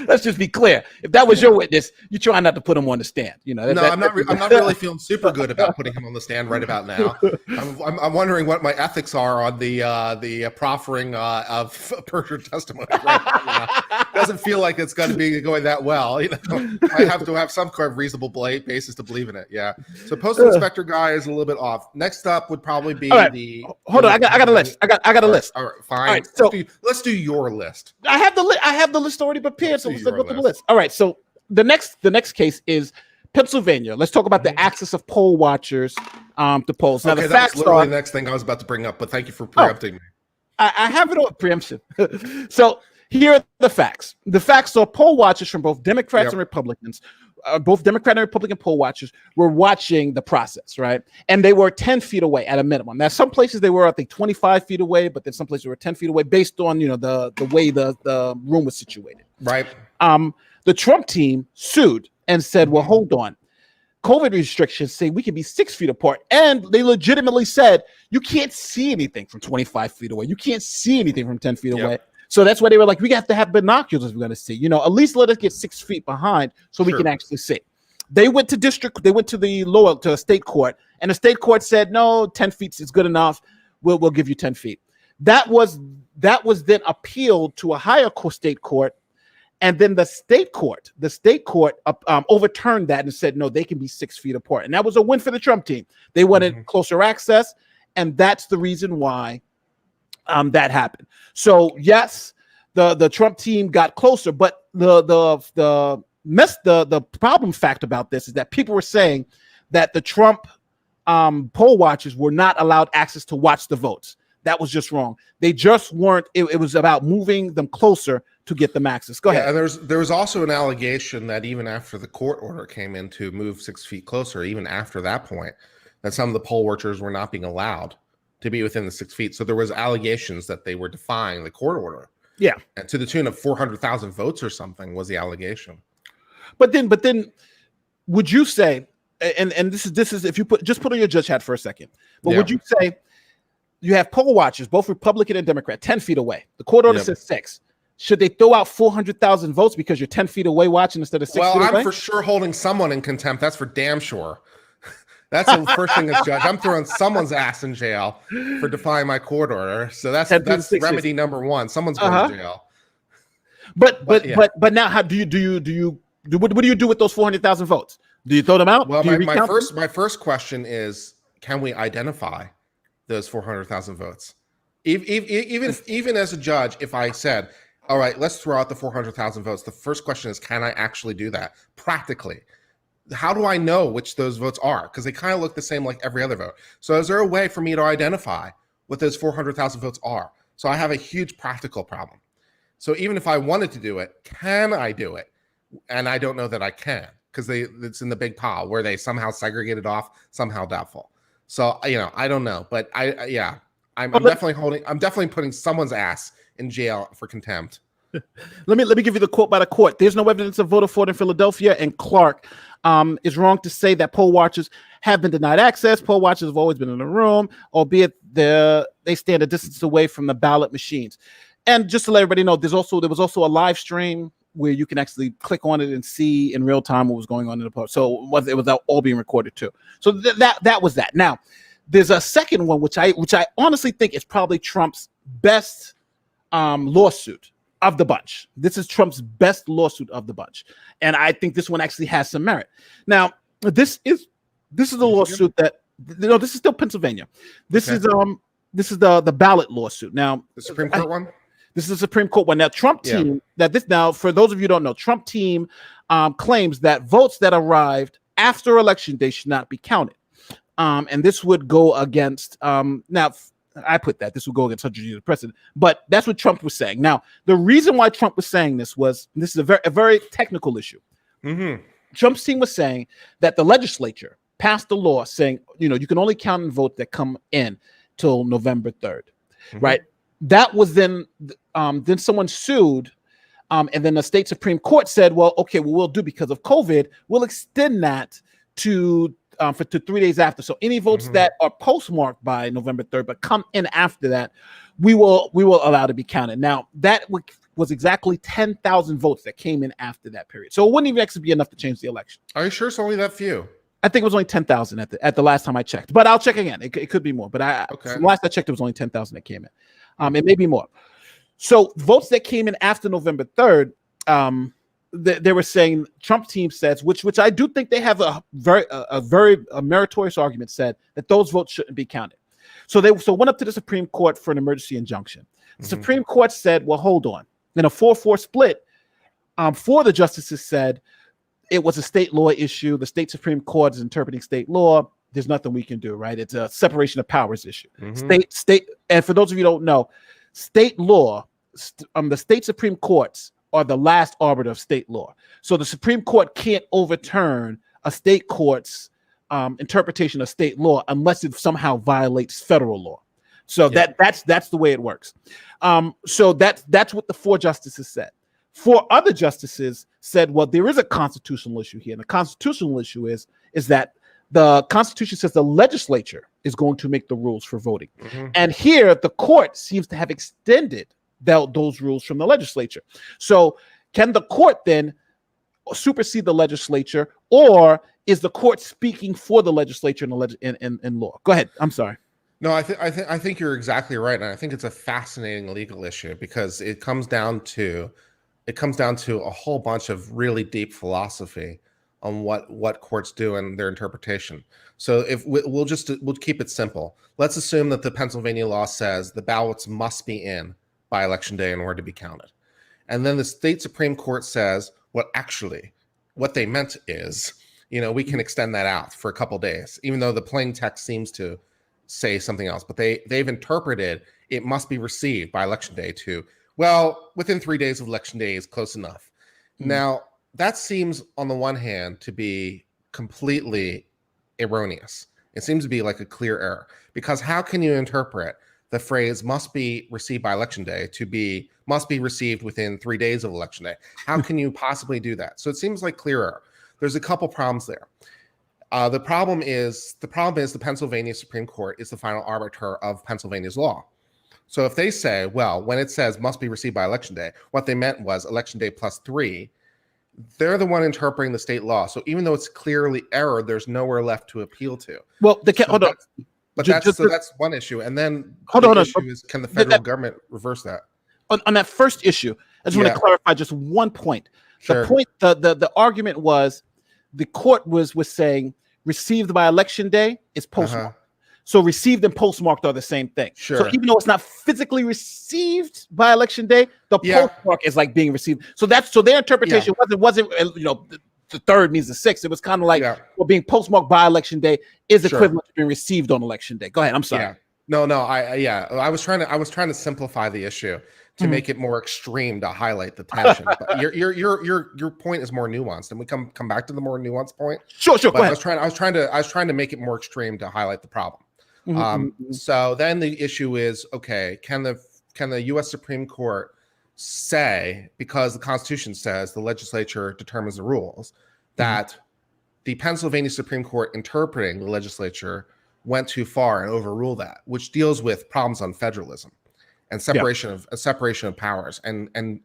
Let's just be clear. If that was your witness, you try not to put him on the stand. I'm not really feeling super good about putting him on the stand right about now. I'm wondering what my ethics are on the proffering of perjured testimony. Right? Doesn't feel like it's going to be going that well. I have to have some kind of reasonable basis to believe in it. Yeah. So postal inspector guy is a little bit off. Next up would probably be Hold on, I got a list. I got a list. All right, fine. All right, so let's do your list. I have the list already prepared. So let's go through the list. All right. So the next case is Pennsylvania. Let's talk about the access of poll watchers to polls. Now, the facts literally the next thing I was about to bring up, but thank you for preempting me. I have it on preemption. So here are the facts. The facts are poll watchers from both Democrats and Republicans. Both Democrat and Republican poll watchers were watching the process, right? And they were 10 feet away at a minimum. Now, some places they were, I think, 25 feet away, but then some places they were 10 feet away based on, the way the room was situated. Right. The Trump team sued and said, well, hold on. COVID restrictions say we can be 6 feet apart. And they legitimately said, you can't see anything from 25 feet away. You can't see anything from 10 feet away. So that's why they were like, we have to have binoculars we're going to see. At least let us get 6 feet behind so we can actually see. They went to a state court, and the state court said, no, 10 feet is good enough. We'll give you 10 feet. That was then appealed to a higher state court, and then the state court overturned that and said, no, they can be 6 feet apart. And that was a win for the Trump team. They wanted closer access, and that's the reason why that happened. So yes, the Trump team got closer, but the problem fact about this is that people were saying that the Trump poll watchers were not allowed access to watch the votes. That was just wrong. They just weren't. It was about moving them closer to get them access. Go ahead. And there was also an allegation that even after the court order came in to move 6 feet closer, even after that point, that some of the poll watchers were not being allowed to be within the 6 feet. So there was allegations that they were defying the court order. Yeah. And to the tune of 400,000 votes or something was the allegation. But then would you say, and this is if you put on your judge hat for a second, but would you say you have poll watchers, both Republican and Democrat, 10 feet away. The court order says 6. Should they throw out 400,000 votes because you're 10 feet away watching instead of 6 feet away? Well, I'm for sure holding someone in contempt. That's for damn sure. That's the first thing as judge. I'm throwing someone's ass in jail for defying my court order. So that's remedy number one. Someone's going to jail. But now, how do you what do you do with those 400,000 votes? Do you throw them out? Well, my first question is, can we identify those 400,000 votes? Even as a judge, if I said, all right, let's throw out the 400,000 votes, the first question is, can I actually do that practically? How do I know which those votes are? Because they kind of look the same like every other vote. So is there a way for me to identify what those 400,000 votes are? So I have a huge practical problem. So even if I wanted to do it, can I do it? And I don't know that I can, because it's in the big pile where they somehow segregated off, somehow doubtful. So, I don't know, but I'm definitely putting someone's ass in jail for contempt. Let me give you the quote by the court. There's no evidence of voter fraud in Philadelphia, and Clark is wrong to say that poll watchers have been denied access. Poll watchers have always been in the room, albeit they stand a distance away from the ballot machines. And just to let everybody know, there was also a live stream where you can actually click on it and see in real time what was going on in the poll. So it was all being recorded too. So that was that. Now, there's a second one which I honestly think is probably Trump's best lawsuit of the bunch. This is Trump's best lawsuit of the bunch, and I think this one actually has some merit. Now, this is the lawsuit that this is still Pennsylvania. This is the ballot lawsuit. Now, the Supreme Court one. This is the Supreme Court one. Now, Trump team for those of you who don't know, Trump team claims that votes that arrived after election day should not be counted, and this would go against now. I put that this would go against 100 years of precedent, but that's what Trump was saying. Now, the reason why Trump was saying this is a very technical issue. Mm-hmm. Trump's team was saying that the legislature passed a law saying, you can only count and vote that come in till November 3rd, right? That was then someone sued, and then the state Supreme Court said, well, okay, what we'll do because of COVID, we'll extend that to 3 days after. So any votes that are postmarked by November 3rd but come in after that, we will allow to be counted. Now, that was exactly 10,000 votes that came in after that period. So it wouldn't even actually be enough to change the election. Are you sure it's only that few? I think it was only 10,000 at the last time I checked, but I'll check again. It could be more, but from last I checked, it was only 10,000 that came in. It may be more. So votes that came in after November 3rd, they were saying, Trump team says, which I do think they have a very meritorious argument, said that those votes shouldn't be counted. So they went up to the Supreme Court for an emergency injunction. The Supreme Court said, well, hold on. In a 4-4 split, 4 of the justices said it was a state law issue. The state Supreme Court is interpreting state law. There's nothing we can do, right? It's a separation of powers issue. State, and for those of you who don't know, state law, the state Supreme Courts are the last arbiter of state law. So the Supreme Court can't overturn a state court's interpretation of state law unless it somehow violates federal law. So that's the way it works. So that's what the 4 justices said. 4 other justices said, well, there is a constitutional issue here. And the constitutional issue is that the Constitution says the legislature is going to make the rules for voting. And here the court seems to have extended those rules from the legislature. So can the court then supersede the legislature, or is the court speaking for the legislature in law? Go ahead. I'm sorry. No, I think you're exactly right, and I think it's a fascinating legal issue because it comes down to a whole bunch of really deep philosophy on what courts do and their interpretation. So if we'll keep it simple. Let's assume that the Pennsylvania law says the ballots must be in by election day in order to be counted. And then the state Supreme Court says, well, actually, what they meant is, we can extend that out for a couple days, even though the plain text seems to say something else. But they've interpreted it must be received by election day to, well, within 3 days of election day is close enough. Now, that seems, on the one hand, to be completely erroneous. It seems to be like a clear error, because how can you interpret the phrase must be received by election day to be must be received within 3 days of election day? How can you possibly do that? So it seems like clear error. There's a couple problems there. The problem is the Pennsylvania Supreme Court is the final arbiter of Pennsylvania's law. So if they say, well, when it says must be received by election day, what they meant was election day plus 3, they're the one interpreting the state law. So even though it's clearly error, there's nowhere left to appeal to. Well, hold on. But that's one issue. And then the issue is, can the federal government reverse that? On that first issue, I just want to clarify just one point. Sure. The point, the argument was the court was saying received by election day is postmarked. So received and postmarked are the same thing. So Sure. even though it's not physically received by election day, the Yeah. postmark is like being received. So their interpretation wasn't the third means the sixth. It was kind of like well, being postmarked by election day is Sure. equivalent to being received on election day. Go ahead. I'm sorry. Yeah. No, I was trying to simplify the issue to make it more extreme to highlight the tension. But your point is more nuanced, and we come back to the more nuanced point. Sure. But Go ahead. I was trying to make it more extreme to highlight the problem. So then the issue is, okay, can the U.S. Supreme Court say, because the Constitution says the legislature determines the rules, that the Pennsylvania Supreme Court interpreting the legislature went too far and overruled that, which deals with problems on federalism and separation of powers and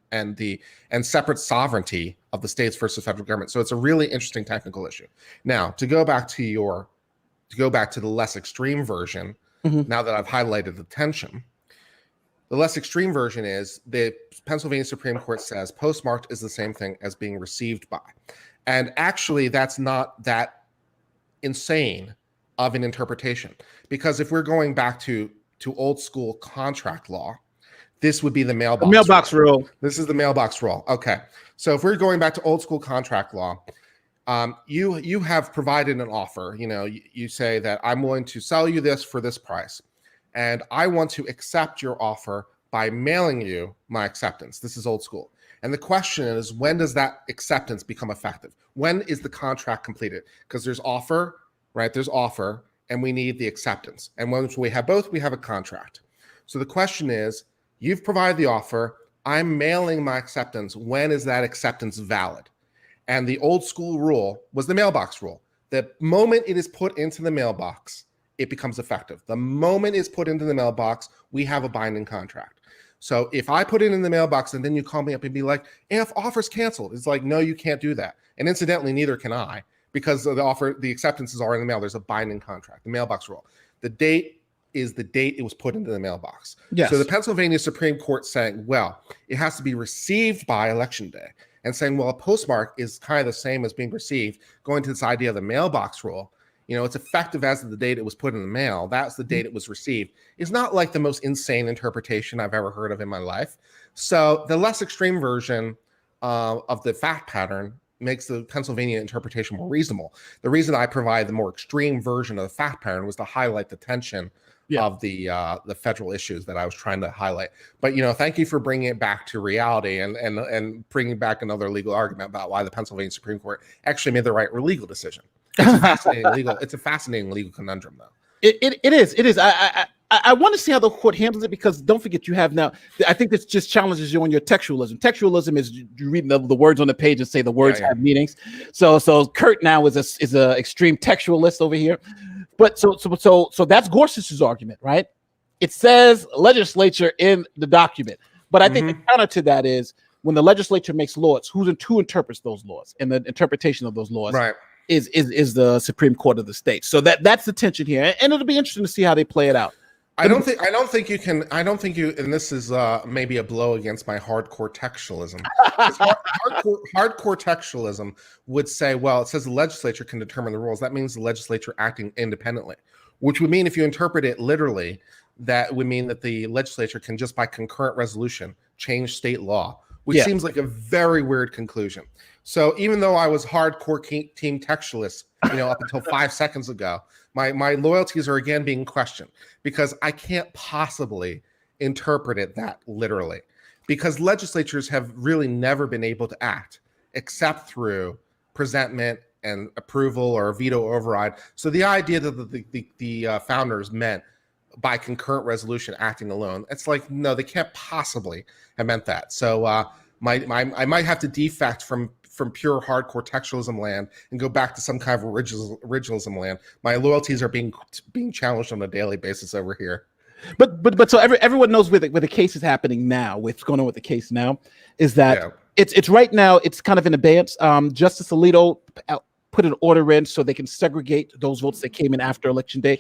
separate sovereignty of the states versus federal government. So it's a really interesting technical issue. Now, to go back to the less extreme version, now that I've highlighted the tension, the less extreme version is the Pennsylvania Supreme Court says postmarked is the same thing as being received by. And actually, that's not that insane of an interpretation, because if we're going back to old school contract law, this would be the mailbox rule. This is the mailbox rule. Okay. So if we're going back to old school contract law, you have provided an offer. You say that I'm willing to sell you this for this price, and I want to accept your offer by mailing you my acceptance. This is old school. And the question is, when does that acceptance become effective? When is the contract completed? Because there's offer, right? There's offer, and we need the acceptance. And once we have both, we have a contract. So the question is, you've provided the offer, I'm mailing my acceptance. When is that acceptance valid? And the old school rule was the mailbox rule. The moment it is put into the mailbox, it becomes effective. The moment it's put into the mailbox, we have a binding contract. So if I put it in the mailbox and then you call me up and be like, if offer's canceled, it's like, no, you can't do that. And incidentally, neither can I, because the acceptances are in the mail. There's a binding contract, the mailbox rule. The date is the date it was put into the mailbox. Yes. So the Pennsylvania Supreme Court saying, well, it has to be received by election day, and saying, well, a postmark is kind of the same as being received, going to this idea of the mailbox rule. It's effective as of the date it was put in the mail. That's the date it was received. It's not like the most insane interpretation I've ever heard of in my life. So the less extreme version of the fact pattern makes the Pennsylvania interpretation more reasonable. The reason I provide the more extreme version of the fact pattern was to highlight the tension of the federal issues that I was trying to highlight. But thank you for bringing it back to reality and bringing back another legal argument about why the Pennsylvania Supreme Court actually made the right legal decision. It's a fascinating legal conundrum, though. It is. I want to see how the court handles it, because don't forget, you have now, I think this just challenges you on your textualism. Textualism is you read the words on the page and say the words have meanings. So Kurt now is a extreme textualist over here. But so that's Gorsuch's argument, right? It says legislature in the document. But I think the counter to that is when the legislature makes laws, who interprets those laws, and the interpretation of those laws is the Supreme Court of the state. So that's the tension here, and it'll be interesting to see how they play it out. I don't think you, and this is maybe a blow against my hardcore textualism. Hardcore textualism would say, well, it says the legislature can determine the rules. That means the legislature acting independently, which would mean, if you interpret it literally, that would mean that the legislature can just by concurrent resolution change state law, which seems like a very weird conclusion. So even though I was hardcore team textualist, up until 5 seconds ago, my loyalties are again being questioned, because I can't possibly interpret it that literally, because legislatures have really never been able to act except through presentment and approval or veto override. So the idea that the founders meant by concurrent resolution acting alone, it's like, no, they can't possibly have meant that. So I might have to defect from pure hardcore textualism land and go back to some kind of originalism land. My loyalties are being challenged on a daily basis over here. But so everyone knows where the case is happening now. What's going on with the case now is that it's right now, it's kind of in abeyance. Justice Alito put an order in so they can segregate those votes that came in after election day.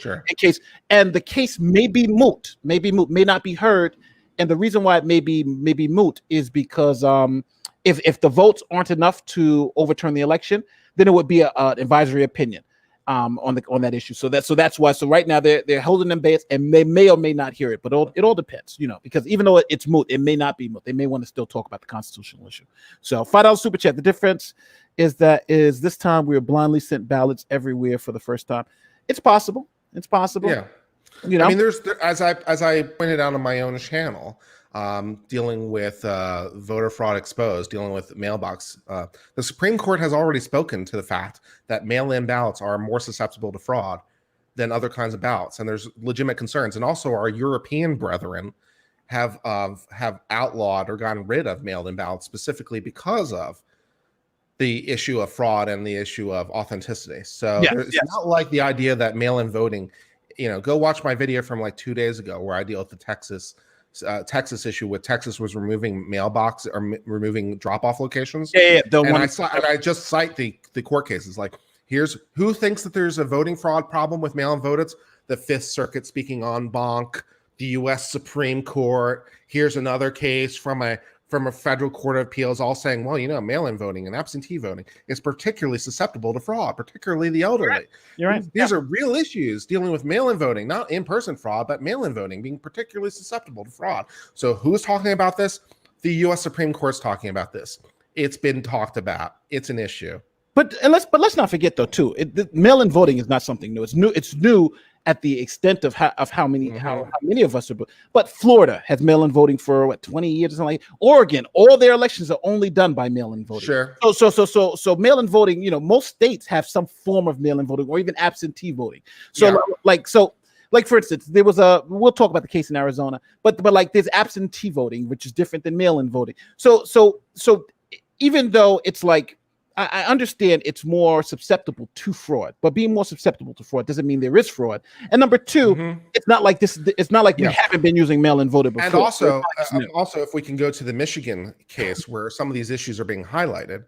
And the case may be moot, may not be heard. And the reason why it may be moot is because if the votes aren't enough to overturn the election, then it would be an advisory opinion. on that issue. So that's why. So right now they're holding them back, and they may or may not hear it, but it all depends, because even though it's moot, it may not be moot. They may want to still talk about the constitutional issue. So $5 super chat. The difference is this time we are blindly sent ballots everywhere for the first time. It's possible. It's possible. Yeah. I mean, there's as I pointed out on my own channel, dealing with voter fraud exposed, dealing with mailbox. The Supreme Court has already spoken to the fact that mail-in ballots are more susceptible to fraud than other kinds of ballots, and there's legitimate concerns. And also, our European brethren have outlawed or gotten rid of mail-in ballots specifically because of the issue of fraud and the issue of authenticity. So it's not like the idea that mail-in voting. Go watch my video from like 2 days ago where I deal with the Texas issue with Texas was removing mailbox or removing drop-off locations. I just cite the court cases. Like, here's who thinks that there's a voting fraud problem with mail-in votes. The Fifth Circuit speaking en banc, the U.S. Supreme Court. Here's another case from a federal court of appeals, all saying, well, mail-in voting and absentee voting is particularly susceptible to fraud, particularly the elderly. You're right. These are real issues dealing with mail-in voting, not in-person fraud, but mail-in voting being particularly susceptible to fraud. So who's talking about this? The U.S. Supreme Court's talking about this. It's been talked about. It's an issue. But let's not forget though too. Mail-in voting is not something new. It's new. It's new at the extent of how many of us are. But Florida has mail-in voting for 20 years or something. Like Oregon, all their elections are only done by mail-in voting. Sure. So mail-in voting. Most states have some form of mail-in voting or even absentee voting. So like for instance, there was we'll talk about the case in Arizona, but like there's absentee voting, which is different than mail-in voting. So even though it's like, I understand it's more susceptible to fraud, but being more susceptible to fraud doesn't mean there is fraud. And number two, it's not like this. It's not like we haven't been using mail-in voting before. And also, if we can go to the Michigan case where some of these issues are being highlighted,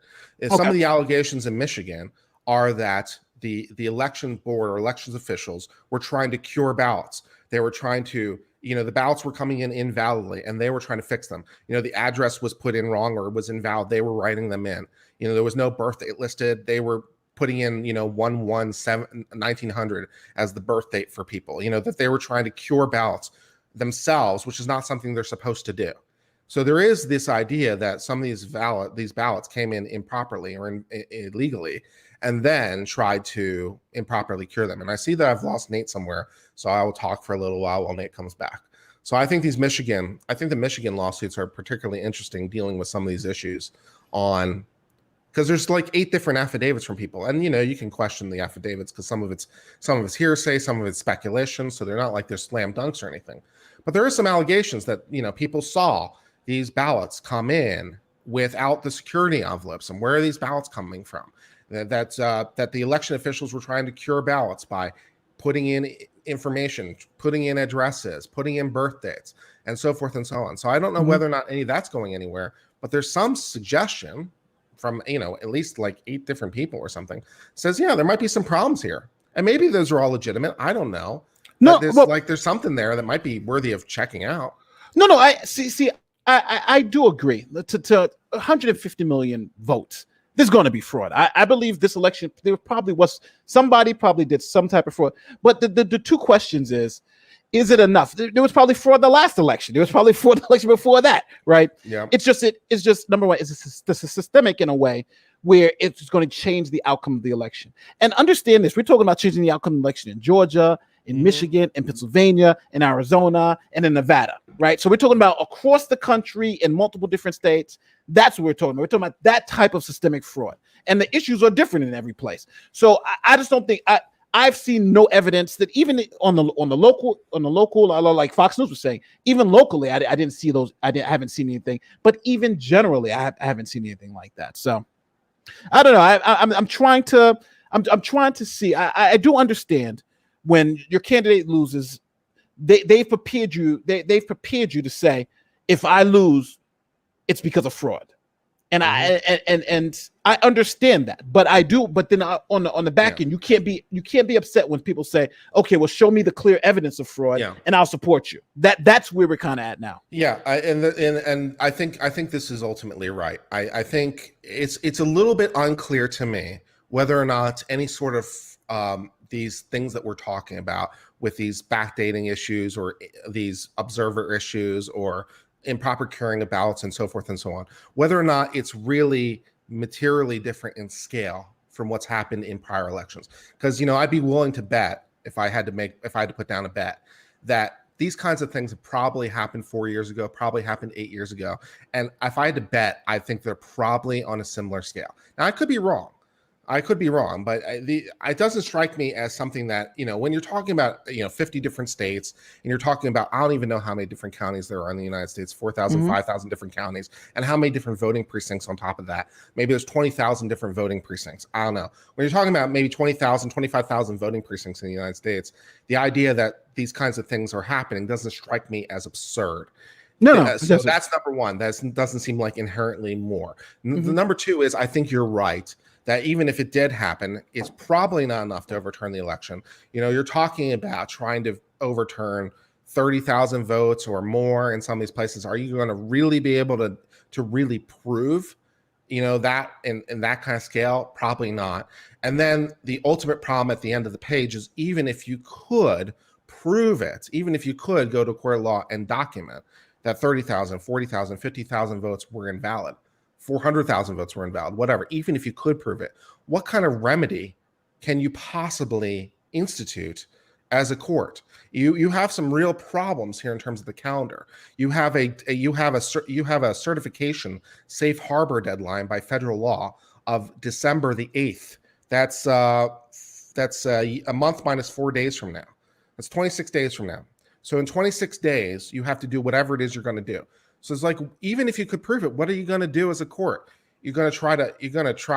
some of the allegations in Michigan are that the election board or elections officials were trying to cure ballots. They were trying to, the ballots were coming in invalidly, and they were trying to fix them. The address was put in wrong or was invalid. They were writing them in. There was no birth date listed. They were putting in, 1900 as the birth date for people, that they were trying to cure ballots themselves, which is not something they're supposed to do. So there is this idea that some of these ballots came in improperly or illegally and then tried to improperly cure them. And I see that I've lost Nate somewhere, so I will talk for a little while Nate comes back. So I think the Michigan lawsuits are particularly interesting, dealing with some of these issues because there's like 8 different affidavits from people, and you can question the affidavits because some of it's hearsay, some of it's speculation, so they're not like they're slam dunks or anything. But there are some allegations that people saw these ballots come in without the security envelopes, and where are these ballots coming from? That the election officials were trying to cure ballots by putting in information, putting in addresses, putting in birth dates, and so forth and so on. So I don't know whether or not any of that's going anywhere, but there's some suggestion from at least like 8 different people or something says there might be some problems here, and maybe those are all legitimate. I don't know. No, there's something there that might be worthy of checking out. No, I see. I do agree. To 150 million votes, there's going to be fraud. I believe this election there probably was somebody did some type of fraud. But the two questions is it enough? There was probably fraud the last election. There was probably fraud the election before that, right? Yeah. It's just number one, it's systemic in a way where it's going to change the outcome of the election. And understand this, we're talking about changing the outcome of the election in Georgia, in Michigan, in Pennsylvania, in Arizona, and in Nevada, right? So we're talking about across the country in multiple different states. That's what we're talking about. We're talking about that type of systemic fraud. And the issues are different in every place. So I just don't think I've seen no evidence that even on the local, like Fox News was saying, even locally, I didn't see those. I haven't seen anything. But even generally, I haven't seen anything like that. So I don't know. I'm trying to see. I do understand when your candidate loses, they've prepared you. They've prepared you to say, if I lose, it's because of fraud. And I understand that, but I do. But then on the back end, you can't be upset when people say, "Okay, well, show me the clear evidence of fraud, and I'll support you." That's where we're kind of at now. Yeah, and I think this is ultimately right. I think it's a little bit unclear to me whether or not any sort of these things that we're talking about with these backdating issues or these observer issues or improper carrying of ballots and so forth and so on, whether or not it's really materially different in scale from what's happened in prior elections. Because, you know, I'd be willing to bet if I had to put down a bet that these kinds of things have probably happened 4 years ago, probably happened 8 years ago. And if I had to bet, I think they're probably on a similar scale. Now, I could be wrong. But it doesn't strike me as something that, you know, when you're talking about, you know, 50 different states and you're talking about, I don't even know how many different counties there are in the United States, 4,000, 5,000 different counties, and how many different voting precincts on top of that. Maybe there's 20,000 different voting precincts. I don't know. When you're talking about maybe 20,000, 25,000 voting precincts in the United States, the idea that these kinds of things are happening doesn't strike me as absurd. No. So that's number one. That doesn't seem like inherently more. The number two is, I think you're right that even if it did happen, it's probably not enough to overturn the election. You know, you're talking about trying to overturn 30,000 votes or more in some of these places. Are you going to really be able to really prove, you know, that in that kind of scale? Probably not. And then the ultimate problem at the end of the page is, even if you could prove it, even if you could go to court of law and document that 30,000, 40,000, 50,000 votes were invalid, 400,000 votes were invalid, whatever, even if you could prove it, what kind of remedy can you possibly institute as a court? You have some real problems here in terms of the calendar. You have a certification safe harbor deadline by federal law of December the 8th. That's a month minus 4 days from now. That's 26 days from now. So in 26 days, you have to do whatever it is you're going to do. So it's like, even if you could prove it, what are you going to do as a court? You're going to try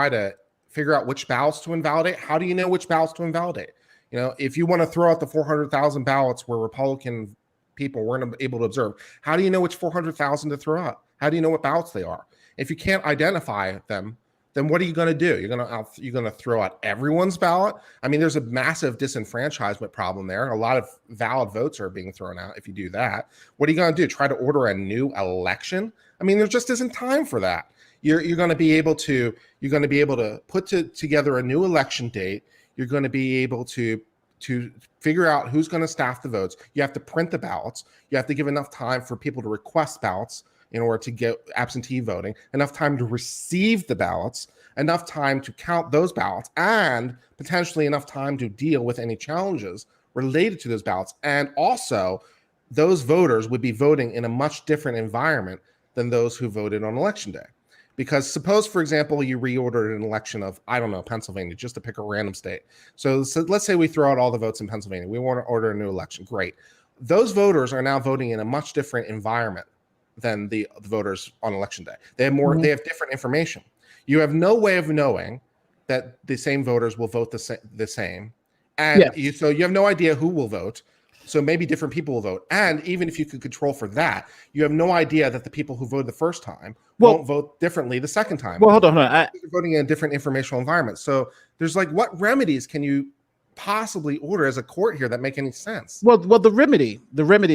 to figure out which ballots to invalidate. How do you know which ballots to invalidate? You know, if you want to throw out the 400,000 ballots where Republican people weren't able to observe, how do you know which 400,000 to throw out? How do you know what ballots they are? If you can't identify them, then what are you going to do? You're going to throw out everyone's ballot? I mean, there's a massive disenfranchisement problem there. A lot of valid votes are being thrown out if you do that. What are you going to do? Try to order a new election? I mean, there just isn't time for that. You're going to be able to put together a new election date. You're going to be able to figure out who's going to staff the votes. You have to print the ballots. You have to give enough time for people to request ballots in order to get absentee voting, enough time to receive the ballots, enough time to count those ballots, and potentially enough time to deal with any challenges related to those ballots. And also, those voters would be voting in a much different environment than those who voted on election day. Because suppose, for example, you reordered an election of, I don't know, Pennsylvania, just to pick a random state. So let's say we throw out all the votes in Pennsylvania. We want to order a new election. Great. Those voters are now voting in a much different environment than the voters on election day. They have more. They have different information. You have no way of knowing that the same voters will vote the same, and so you have no idea who will vote. So maybe different people will vote, and even if you could control for that, you have no idea that the people who voted the first time won't vote differently the second time. Well, hold on. You're voting in a different informational environment. So there's like, what remedies can you possibly order as a court here that make any sense? Well, the remedy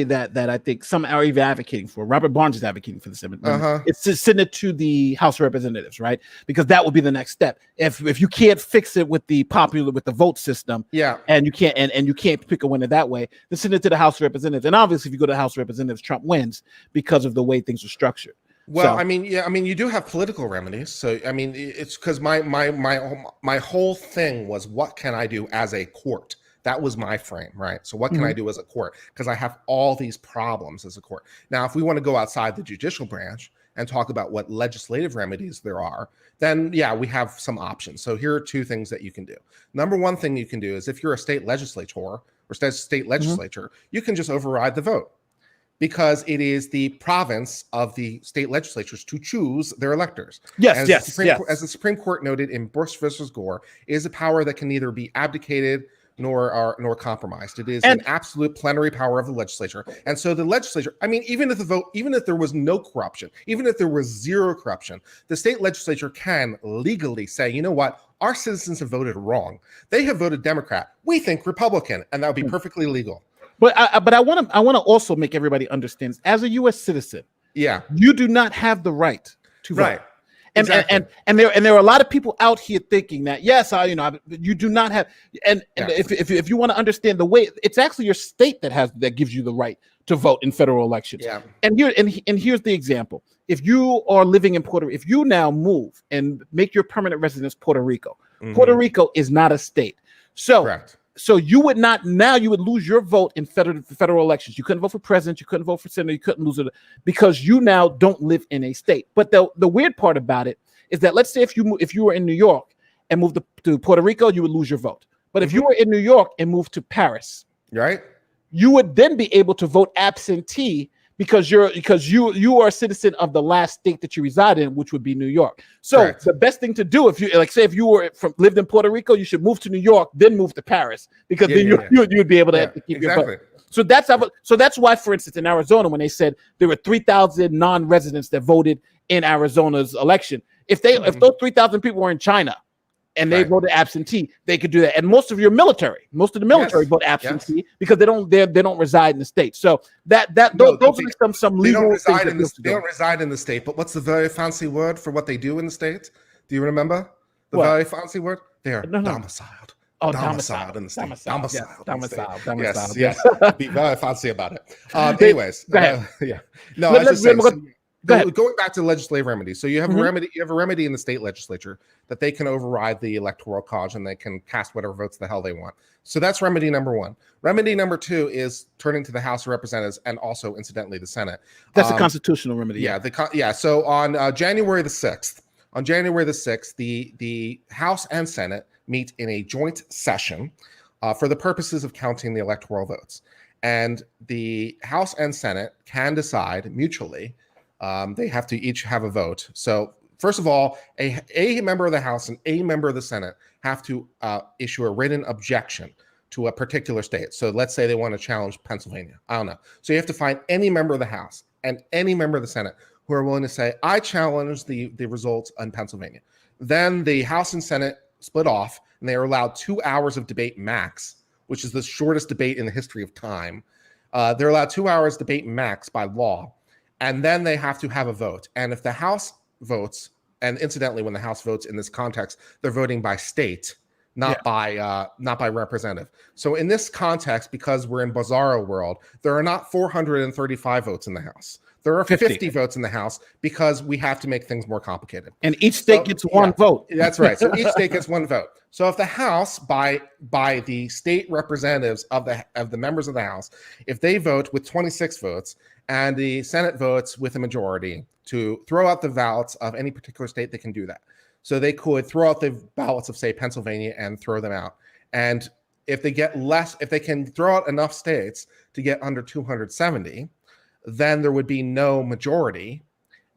that I think some are even advocating for, Robert Barnes is advocating for this amendment. It's to send it to the House of Representatives, right? Because that would be the next step. If you can't fix it with the vote system, and you can't pick a winner that way, then send it to the House of Representatives. And obviously, if you go to the House of Representatives, Trump wins because of the way things are structured. Well, I mean, you do have political remedies. So, I mean, it's because my whole thing was, what can I do as a court? That was my frame, right? So what can I do as a court? Because I have all these problems as a court. Now, if we want to go outside the judicial branch and talk about what legislative remedies there are, then we have some options. So here are two things that you can do. Number one thing you can do is, if you're a state legislator or state legislature, you can just override the vote, because it is the province of the state legislatures to choose their electors. As the Supreme Court noted in Bush versus Gore, it is a power that can neither be abdicated nor compromised. It is an absolute plenary power of the legislature. And so the legislature, I mean, even if there was no corruption, even if there was zero corruption, the state legislature can legally say, you know what, our citizens have voted wrong. They have voted Democrat. We think Republican, and that would be perfectly legal. But I want to also make everybody understand, as a U.S. citizen, you do not have the right to vote. Right. And, and there are a lot of people out here thinking that yes, you do not have, and if you want to understand the way, it's actually your state that gives you the right to vote in federal elections. Yeah. And here's the example: if you are living in if you now move and make your permanent residence Puerto Rico, Puerto Rico is not a state. So correct. So you would lose your vote in federal elections. You couldn't vote for president, you couldn't vote for senator, you couldn't lose it because you now don't live in a state. But the weird part about it is that let's say if you were in New York and moved to Puerto Rico, you would lose your vote. But if you were in New York and moved to Paris, right, you would then be able to vote absentee because you are a citizen of the last state that you reside in, which would be New York. So correct. The best thing to do if you lived in Puerto Rico, you should move to New York, then move to Paris because you'd be able to keep your vote. So that's why, for instance, in Arizona, when they said there were 3,000 non-residents that voted in Arizona's election, if those 3,000 people were in China and they voted absentee, they could do that. And most of the military vote absentee because they don't reside in the state. So those are some legal things. They don't reside in the state. But what's the very fancy word for what they do in the state? Do you remember the very fancy word? They are domiciled. Oh, domiciled in the state. Domiciled. Yes. Be very fancy about it. Anyways, go ahead. No, I was just saying. Going back to legislative remedies, so you have a remedy. You have a remedy in the state legislature that they can override the electoral college and they can cast whatever votes the hell they want. So that's remedy number one. Remedy number two is turning to the House of Representatives and also, incidentally, the Senate. That's a constitutional remedy. So on January the 6th, the House and Senate meet in a joint session for the purposes of counting the electoral votes, and the House and Senate can decide mutually. They have to each have a vote. So first of all, a member of the House and a member of the Senate have to issue a written objection to a particular state. So let's say they want to challenge Pennsylvania. I don't know. So you have to find any member of the House and any member of the Senate who are willing to say, I challenge the results on Pennsylvania. Then the House and Senate split off and they are allowed 2 hours of debate max, which is the shortest debate in the history of time. They're allowed 2 hours debate max by law. And then they have to have a vote. And if the House votes, and incidentally, when the House votes in this context, they're voting by state, not by representative. So in this context, because we're in bizarro world, there are not 435 votes in the House. There are 50 votes in the House because we have to make things more complicated. And each state gets one vote. That's right. So each state gets one vote. So if the House, by the state representatives of the members of the House, if they vote with 26 votes, and the Senate votes with a majority to throw out the ballots of any particular state, they can do that. So they could throw out the ballots of, say, Pennsylvania and throw them out. And if they can throw out enough states to get under 270, then there would be no majority.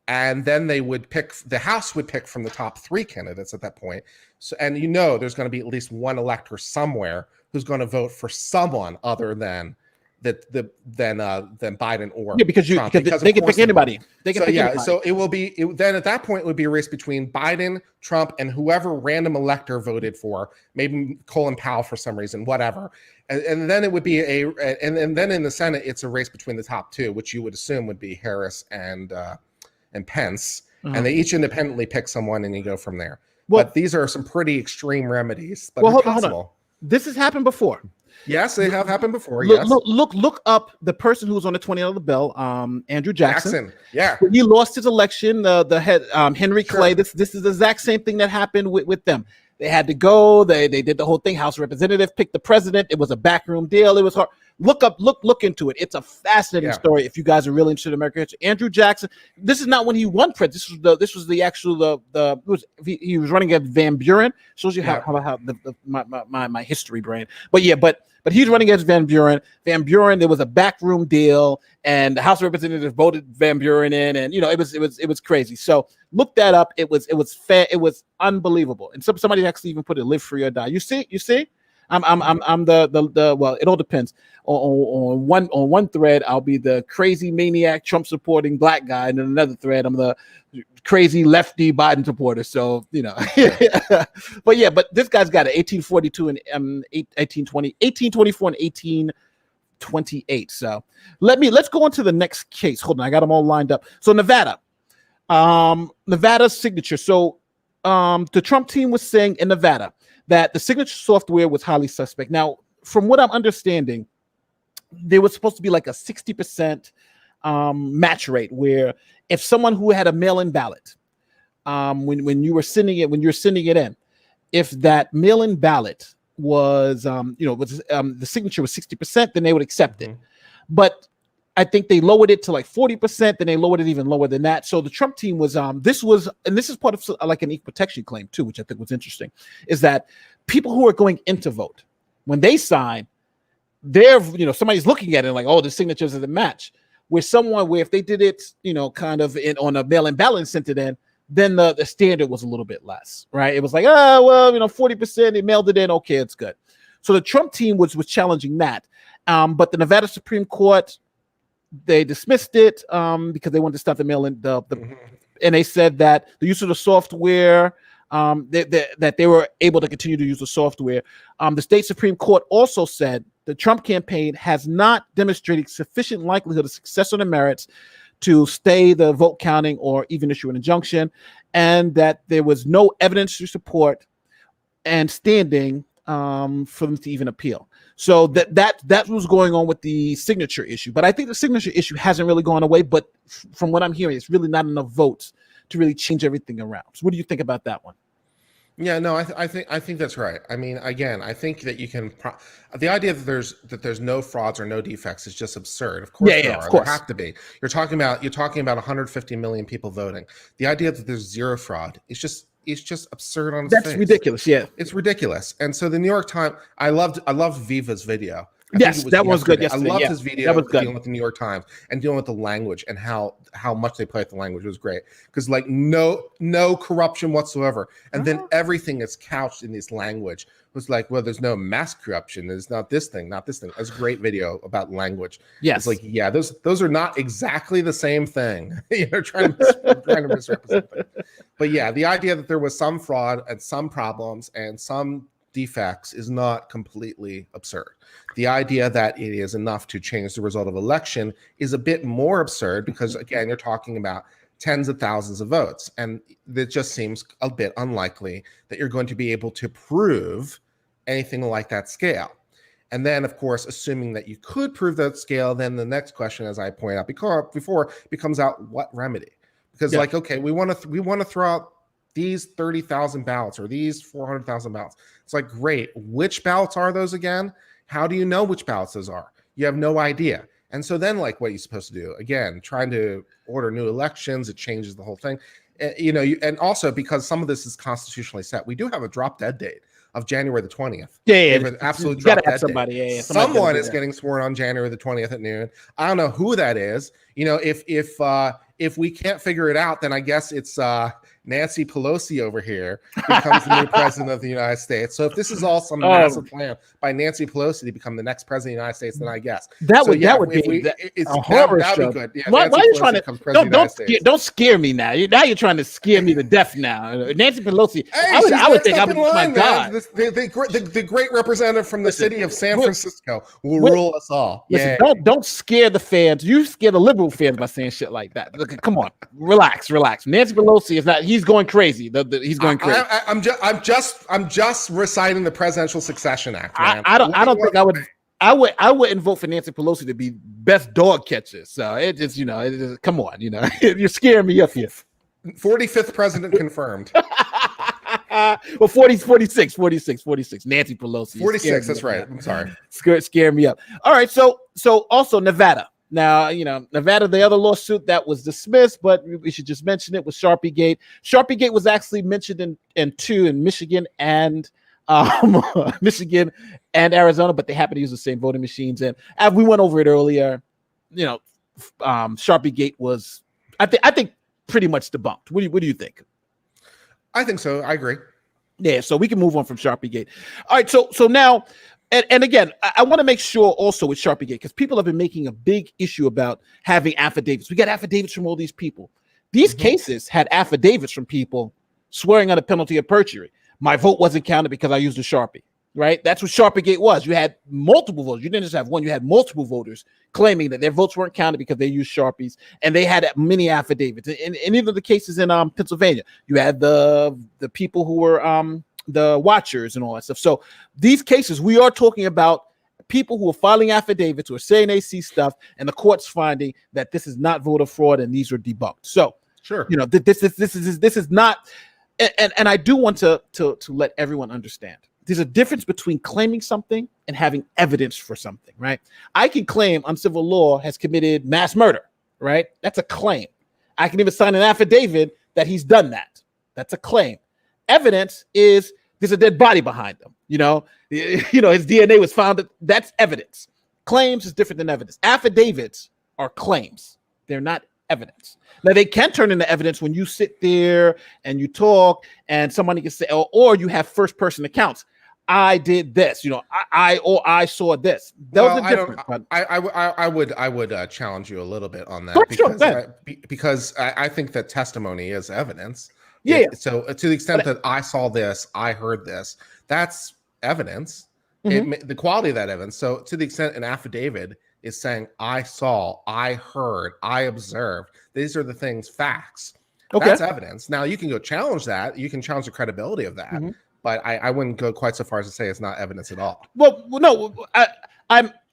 And then the House would pick from the top three candidates at that point. So, and there's going to be at least one elector somewhere who's going to vote for someone other than Biden or Trump, because they can pick anybody. So it will be then at that point it would be a race between Biden, Trump, and whoever random elector voted for, maybe Colin Powell for some reason, whatever. And then it would be and then in the Senate it's a race between the top two, which you would assume would be Harris and Pence, and they each independently pick someone and you go from there. But these are some pretty extreme remedies, but it's possible. Hold on. This has happened before. Yes, they have happened before. Look up the person who was on the 20 on the bill, Andrew Jackson. Yeah, when he lost his election, the head Henry Clay. This is the exact same thing that happened with them. They had to go. They did the whole thing. House representative picked the president. It was a backroom deal. It was hard. Look into it. It's a fascinating story. If you guys are really interested in American history, Andrew Jackson. This is not when he won president. This was the actual he was running against Van Buren. Shows you how my history brain. But he's running against Van Buren. Van Buren, there was a backroom deal, and the House of Representatives voted Van Buren in, and it was crazy. So look that up. It was fair. It was unbelievable. And somebody actually even put it, "Live free or die." You see. I'm the well, it all depends. On one thread, I'll be the crazy maniac Trump supporting black guy, and then another thread, I'm the crazy lefty Biden supporter. So but this guy's got it. 1842 and 1820, 1824 and 1828. So let's go on to the next case. Hold on, I got them all lined up. So Nevada. Nevada's signature. So the Trump team was saying in Nevada that the signature software was highly suspect. Now, from what I'm understanding, there was supposed to be like a 60% match rate, where if someone who had a mail-in ballot, when you're sending it in, if that mail-in ballot was the signature was 60%, then they would accept it. But I think they lowered it to like 40%, then they lowered it even lower than that. So the Trump team was this is part of like an equal protection claim too, which I think was interesting, is that people who are going in to vote, when they sign, they're somebody's looking at it like, oh, the signatures doesn't match. Where if they did it, kind of on a mail-in ballot and sent it in, then the standard was a little bit less, right? It was like, 40%, they mailed it in, okay, it's good. So the Trump team was challenging that. But the Nevada Supreme Court, they dismissed it because they wanted to stop the mail-in, and they said that the use of the software, that they were able to continue to use the software. The state Supreme Court also said the Trump campaign has not demonstrated sufficient likelihood of success on the merits to stay the vote counting or even issue an injunction, and that there was no evidence to support and standing for them to even appeal. So that was going on with the signature issue. But I think the signature issue hasn't really gone away. But from what I'm hearing, it's really not enough votes to really change everything around. So what do you think about that one? Yeah, no, I think that's right. I mean, again, I think that you can. The idea that there's no frauds or no defects is just absurd. Of course, there are. There have to be. You're talking about 150 million people voting. The idea that there's zero fraud is just absurd on its face. That's ridiculous. Yeah, it's ridiculous. And so the New York Times, I loved Viva's video. Yes, that was good yesterday. I loved his video dealing with the New York Times and dealing with the language and how much they play with the language. It was great because like no corruption whatsoever, and then everything is couched in this language. It was like, well, there's no mass corruption. There's not this thing, not this thing. It's a great video about language. Yes, it's like those are not exactly the same thing. trying to misrepresent them. But yeah, the idea that there was some fraud and some problems and some defects is not completely absurd. The idea that it is enough to change the result of election is a bit more absurd because, again, you're talking about tens of thousands of votes. And it just seems a bit unlikely that you're going to be able to prove anything like that scale. And then, of course, assuming that you could prove that scale, then the next question, as I pointed out before, becomes out what remedy? Because okay, we want to throw out these 30,000 ballots or these 400,000 ballots. It's like, great. Which ballots are those again? How do you know which ballots those are? You have no idea. And so then, like, what are you supposed to do? Again, trying to order new elections, it changes the whole thing. And also because some of this is constitutionally set, we do have a drop dead date of January the 20th. Yeah, absolutely. Drop dead somebody. Date. Someone is getting sworn on January the 20th at noon. I don't know who that is. If we can't figure it out, then I guess it's Nancy Pelosi over here becomes the new president of the United States. So if this is all some massive plan by Nancy Pelosi to become the next president of the United States, then I guess that would be a horror show. Be good. Yeah, why are you trying to don't scare me now? You're trying to scare me to death now. Nancy Pelosi. Hey, I would think my God. The great representative from the city of San Francisco will rule us all. Listen, don't scare the fans. You scare the liberal fans by saying shit like that. Look, come on, relax. Nancy Pelosi is not. He's going crazy. He's going crazy. I'm just reciting the Presidential Succession Act. Man. I don't think I wouldn't vote for Nancy Pelosi to be best dog catcher. So it just come on, you're scaring me up here. 45th president confirmed. Well, 46. Nancy Pelosi. 46. That's right. I'm sorry. Scare me up. All right. So also Nevada. Now, Nevada, the other lawsuit that was dismissed, but we should just mention it, was Sharpiegate. Sharpiegate was actually mentioned in Michigan and Arizona, but they happen to use the same voting machines. And as we went over it earlier, Sharpiegate was, I think, pretty much debunked. What do you think? I think so. I agree. Yeah, so we can move on from Sharpiegate. All right, so now. And again, I want to make sure also with Sharpiegate, because people have been making a big issue about having affidavits. We got affidavits from all these people. These cases had affidavits from people swearing on a penalty of perjury. My vote wasn't counted because I used a Sharpie. right? That's what Sharpegate was. You had multiple voters. You didn't just have one. You had multiple voters claiming that their votes weren't counted because they used Sharpies, and they had many affidavits. And even the cases in Pennsylvania, you had the people who were the watchers and all that stuff. So these cases, we are talking about people who are filing affidavits or saying they see stuff, and the court's finding that this is not voter fraud and these are debunked. So sure, you know, this is not. And I do want to let everyone understand there's a difference between claiming something and having evidence for something, right? I can claim uncivil law has committed mass murder, right? That's a claim. I can even sign an affidavit that he's done that. That's a claim. Evidence is there's a dead body behind them. You know, his DNA was found. That's evidence. Claims is different than evidence. Affidavits are claims. They're not evidence. Now they can turn into evidence when you sit there and you talk, and somebody can say, or you have first person accounts. I did this, I saw this. Those are different. I would challenge you a little bit on that because I think that testimony is evidence. Yeah. So to the extent that I saw this, I heard this, that's evidence. The quality of that evidence. So to the extent an affidavit is saying I saw, I heard, I observed, these are the things, facts. Okay. That's evidence. Now you can go challenge that. You can challenge the credibility of that. But I wouldn't go quite so far as to say it's not evidence at all. Well, no,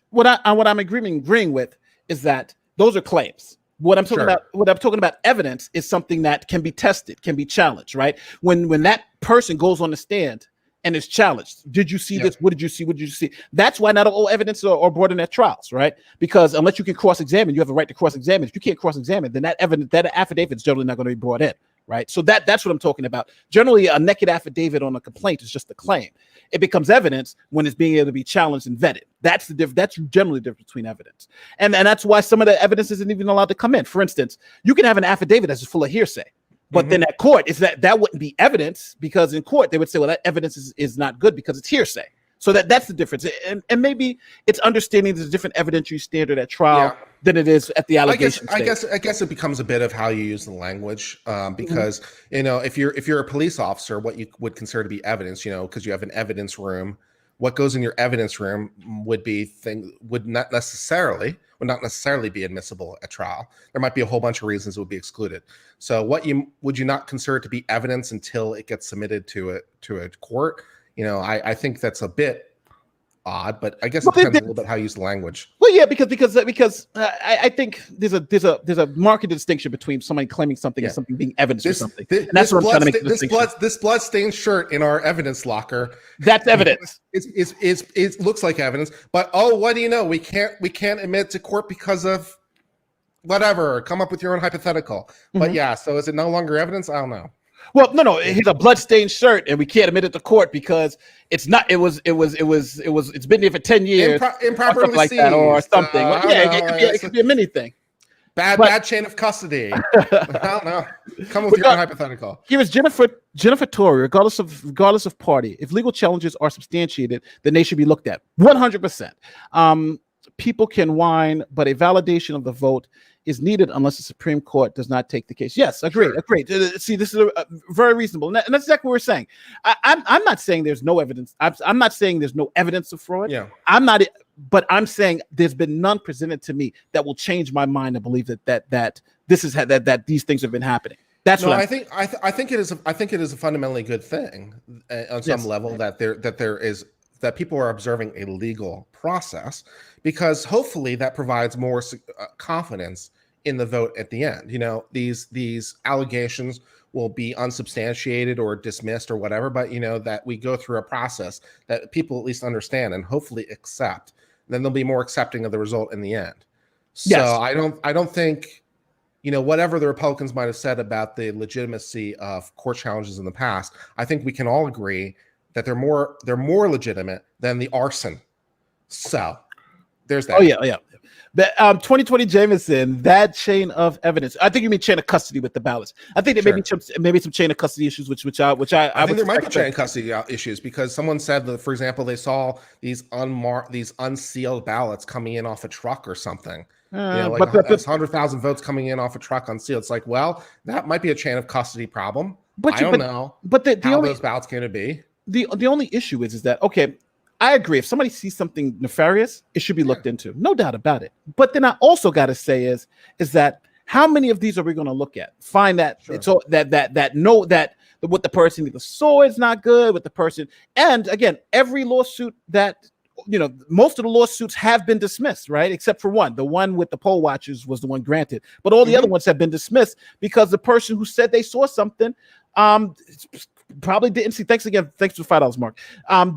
what I'm agreeing with is that those are claims. What I'm talking about evidence is something that can be tested, can be challenged, right? When that person goes on the stand and is challenged, did you see this? What did you see? What did you see? That's why not all evidence are brought in at trials, right? Because unless you can cross-examine, you have a right to cross-examine. If you can't cross-examine, then that affidavit is generally not going to be brought in. Right. So that's what I'm talking about. Generally, a naked affidavit on a complaint is just a claim. It becomes evidence when it's being able to be challenged and vetted. That's generally the difference between evidence. And that's why some of the evidence isn't even allowed to come in. For instance, you can have an affidavit that's just full of hearsay. But then at court, that wouldn't be evidence, because in court they would say, well, that evidence is not good because it's hearsay. So that's the difference. And maybe it's understanding there's a different evidentiary standard at trial than it is at the allegation stage. I guess it becomes a bit of how you use the language, because if you're a police officer, what you would consider to be evidence, because you have an evidence room, what goes in your evidence room would not necessarily be admissible at trial. There might be a whole bunch of reasons it would be excluded. So would you not consider it to be evidence until it gets submitted to a court? I think that's a bit odd, but I guess it depends a little bit how you use the language. Well, yeah, because I think there's a marked distinction between somebody claiming something and something being evidence for something. And that's what I'm trying to make the distinction. This blood-stained shirt in our evidence locker. That's evidence. It looks like evidence, but what do you know? We can't admit to court because of whatever. Come up with your own hypothetical. But so is it no longer evidence? I don't know. Well, no, he's a blood-stained shirt, and we can't admit it to court because it's not. It's been there for 10 years, improperly or like that, or something. It could be a mini thing. Bad chain of custody. I don't know. Come with your own hypothetical. Here is Jennifer Tory. Regardless of party, if legal challenges are substantiated, then they should be looked at 100%. People can whine, but a validation of the vote is needed unless the Supreme Court does not take the case. Yes, agree. See, this is very reasonable, and that's exactly what we're saying. I'm not saying there's no evidence. I'm not saying there's no evidence of fraud. Yeah, I'm not. But I'm saying there's been none presented to me that will change my mind to believe that this is that these things have been happening. That's what I think it is. I think it is a fundamentally good thing on some level that people are observing a legal process, because hopefully that provides more confidence in the vote at the end. These allegations will be unsubstantiated or dismissed or whatever, but that we go through a process that people at least understand and hopefully accept. Then they'll be more accepting of the result in the end. So yes. I don't think, whatever the Republicans might have said about the legitimacy of court challenges in the past, I think we can all agree that they're more legitimate than the arson. So there's that. Oh yeah. But 2020 Jameson, that chain of evidence. I think you mean chain of custody with the ballots. I think there maybe some chain of custody issues, which I think there might be chain of custody issues, because someone said that, for example, they saw these unsealed ballots coming in off a truck or something. But 100,000 votes coming in off a truck unsealed. It's like, well, that might be a chain of custody problem. I don't know. But how those ballots came to be. The only issue is that, okay, I agree. If somebody sees something nefarious, it should be looked into, no doubt about it. But then I also got to say is that how many of these are we going to look at? Find that it's all that know that what the person either saw is not good with the person. And again, every lawsuit that most of the lawsuits have been dismissed, right? Except for one. The one with the poll watchers was the one granted, but all the other ones have been dismissed because the person who said they saw something probably didn't see. Thanks for $5, Mark.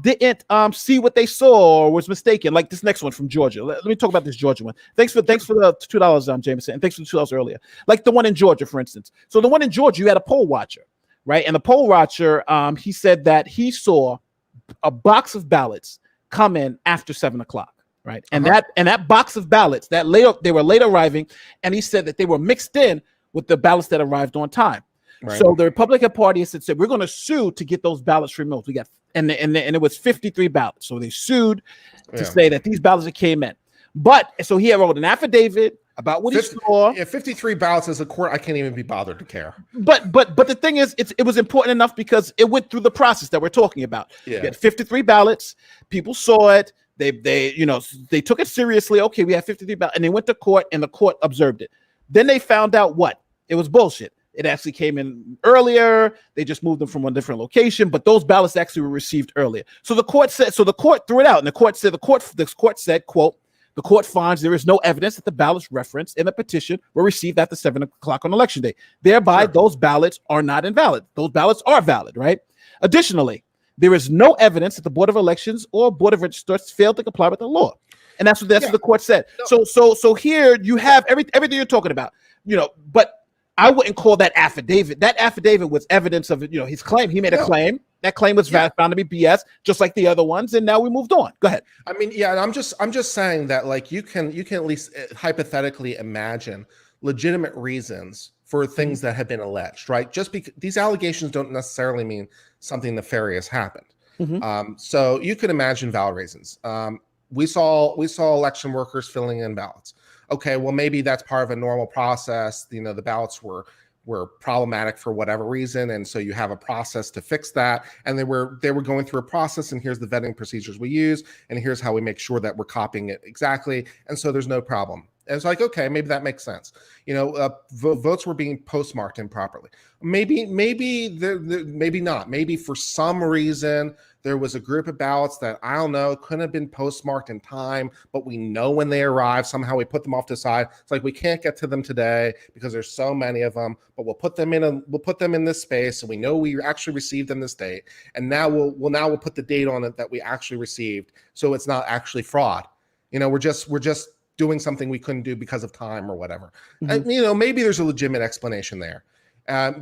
Didn't see what they saw or was mistaken. Like this next one from Georgia. Let me talk about this Georgia one. Thanks for the $2, Jameson, and thanks for the $2 earlier. Like the one in Georgia, for instance. So the one in Georgia, you had a poll watcher, right? And the poll watcher, he said that he saw a box of ballots come in after 7 o'clock, right? And that box of ballots they were late arriving, and he said that they were mixed in with the ballots that arrived on time. Right. So the Republican Party has said we're going to sue to get those ballots removed. We got and it was 53 ballots. So they sued to say that these ballots that came in. But so he wrote an affidavit about what he saw. Yeah, 53 ballots as a court, I can't even be bothered to care. But the thing is, it was important enough because it went through the process that we're talking about. Yeah. You had 53 ballots. People saw it. They took it seriously. Okay, we have 53 ballots, and they went to court, and the court observed it. Then they found out what it was bullshit. It actually came in earlier. They just moved them from one different location, but those ballots actually were received earlier. So the court threw it out, and the court said, quote, the court finds there is no evidence that the ballots referenced in the petition were received after 7 o'clock on election day. Thereby, those ballots are not invalid. Those ballots are valid, right? Additionally, there is no evidence that the Board of Elections or Board of Registrars failed to comply with the law. And that's what the court said. No. So here you have everything you're talking about, but I wouldn't call that affidavit. That affidavit was evidence of his claim. He made a claim. That claim was found to be BS, just like the other ones, and now we moved on. Go ahead. I mean, and I'm just saying that like you can at least hypothetically imagine legitimate reasons for things that have been alleged, right? Just because these allegations don't necessarily mean something nefarious happened. So you can imagine valid reasons. We saw election workers filling in ballots. Okay, well, maybe that's part of a normal process. The ballots were problematic for whatever reason, and so you have a process to fix that. And they were going through a process, and here's the vetting procedures we use, and here's how we make sure that we're copying it exactly. And so there's no problem. And it's like, okay, maybe that makes sense. Votes were being postmarked improperly. Maybe not. Maybe for some reason there was a group of ballots that, I don't know, couldn't have been postmarked in time, but we know when they arrived. Somehow we put them off to the side. It's like we can't get to them today because there's so many of them, but we'll put them in this space, so we know we actually received them this date. And now we'll put the date on it that we actually received, so it's not actually fraud. We're just doing something we couldn't do because of time or whatever. And, maybe there's a legitimate explanation there.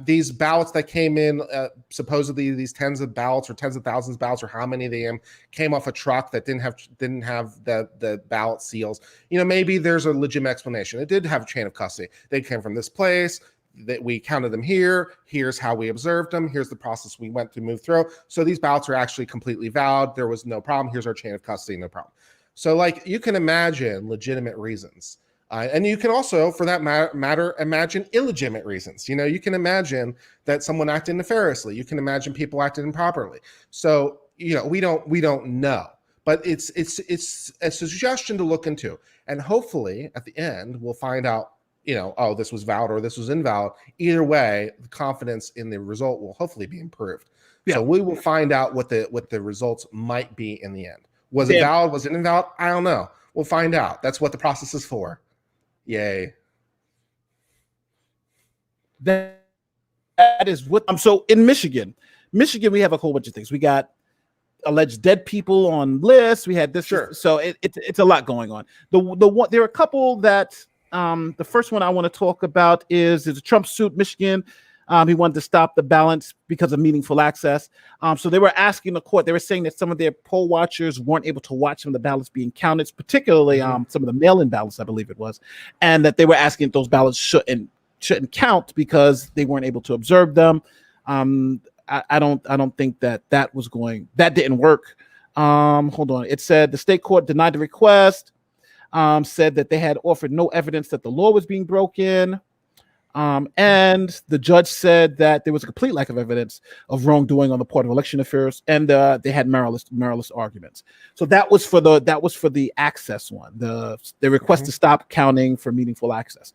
These ballots that came in, supposedly these tens of ballots or tens of thousands of ballots, or how many they came off a truck that didn't have the ballot seals. Maybe there's a legitimate explanation. It did have a chain of custody. They came from this place. That we counted them here. Here's how we observed them. Here's the process we went to move through. So these ballots are actually completely valid. There was no problem. Here's our chain of custody. No problem. So like you can imagine legitimate reasons. And you can also, for that matter, imagine illegitimate reasons. You can imagine that someone acted nefariously. You can imagine people acted improperly. So, we don't know, but it's a suggestion to look into. And hopefully at the end, we'll find out, oh, this was valid or this was invalid. Either way, the confidence in the result will hopefully be improved. Yeah. So we will find out what the results might be in the end. Was it valid? Was it invalid? I don't know. We'll find out. That's what the process is for. Yay. That is what so in Michigan, we have a whole bunch of things. We got alleged dead people on lists. We had this. Sure. So it's a lot going on. There are a couple that the first one I want to talk about is a Trump suit, Michigan. He wanted to stop the ballots because of meaningful access. So they were asking the court, they were saying that some of their poll watchers weren't able to watch some of the ballots being counted, particularly some of the mail-in ballots, I believe it was, and that they were asking if those ballots shouldn't count because they weren't able to observe them. I don't think that didn't work. Hold on. It said the state court denied the request, said that they had offered no evidence that the law was being broken. And the judge said that there was a complete lack of evidence of wrongdoing on the part of election affairs, and they had meritless arguments. So that was for the access one, the request to stop counting for meaningful access.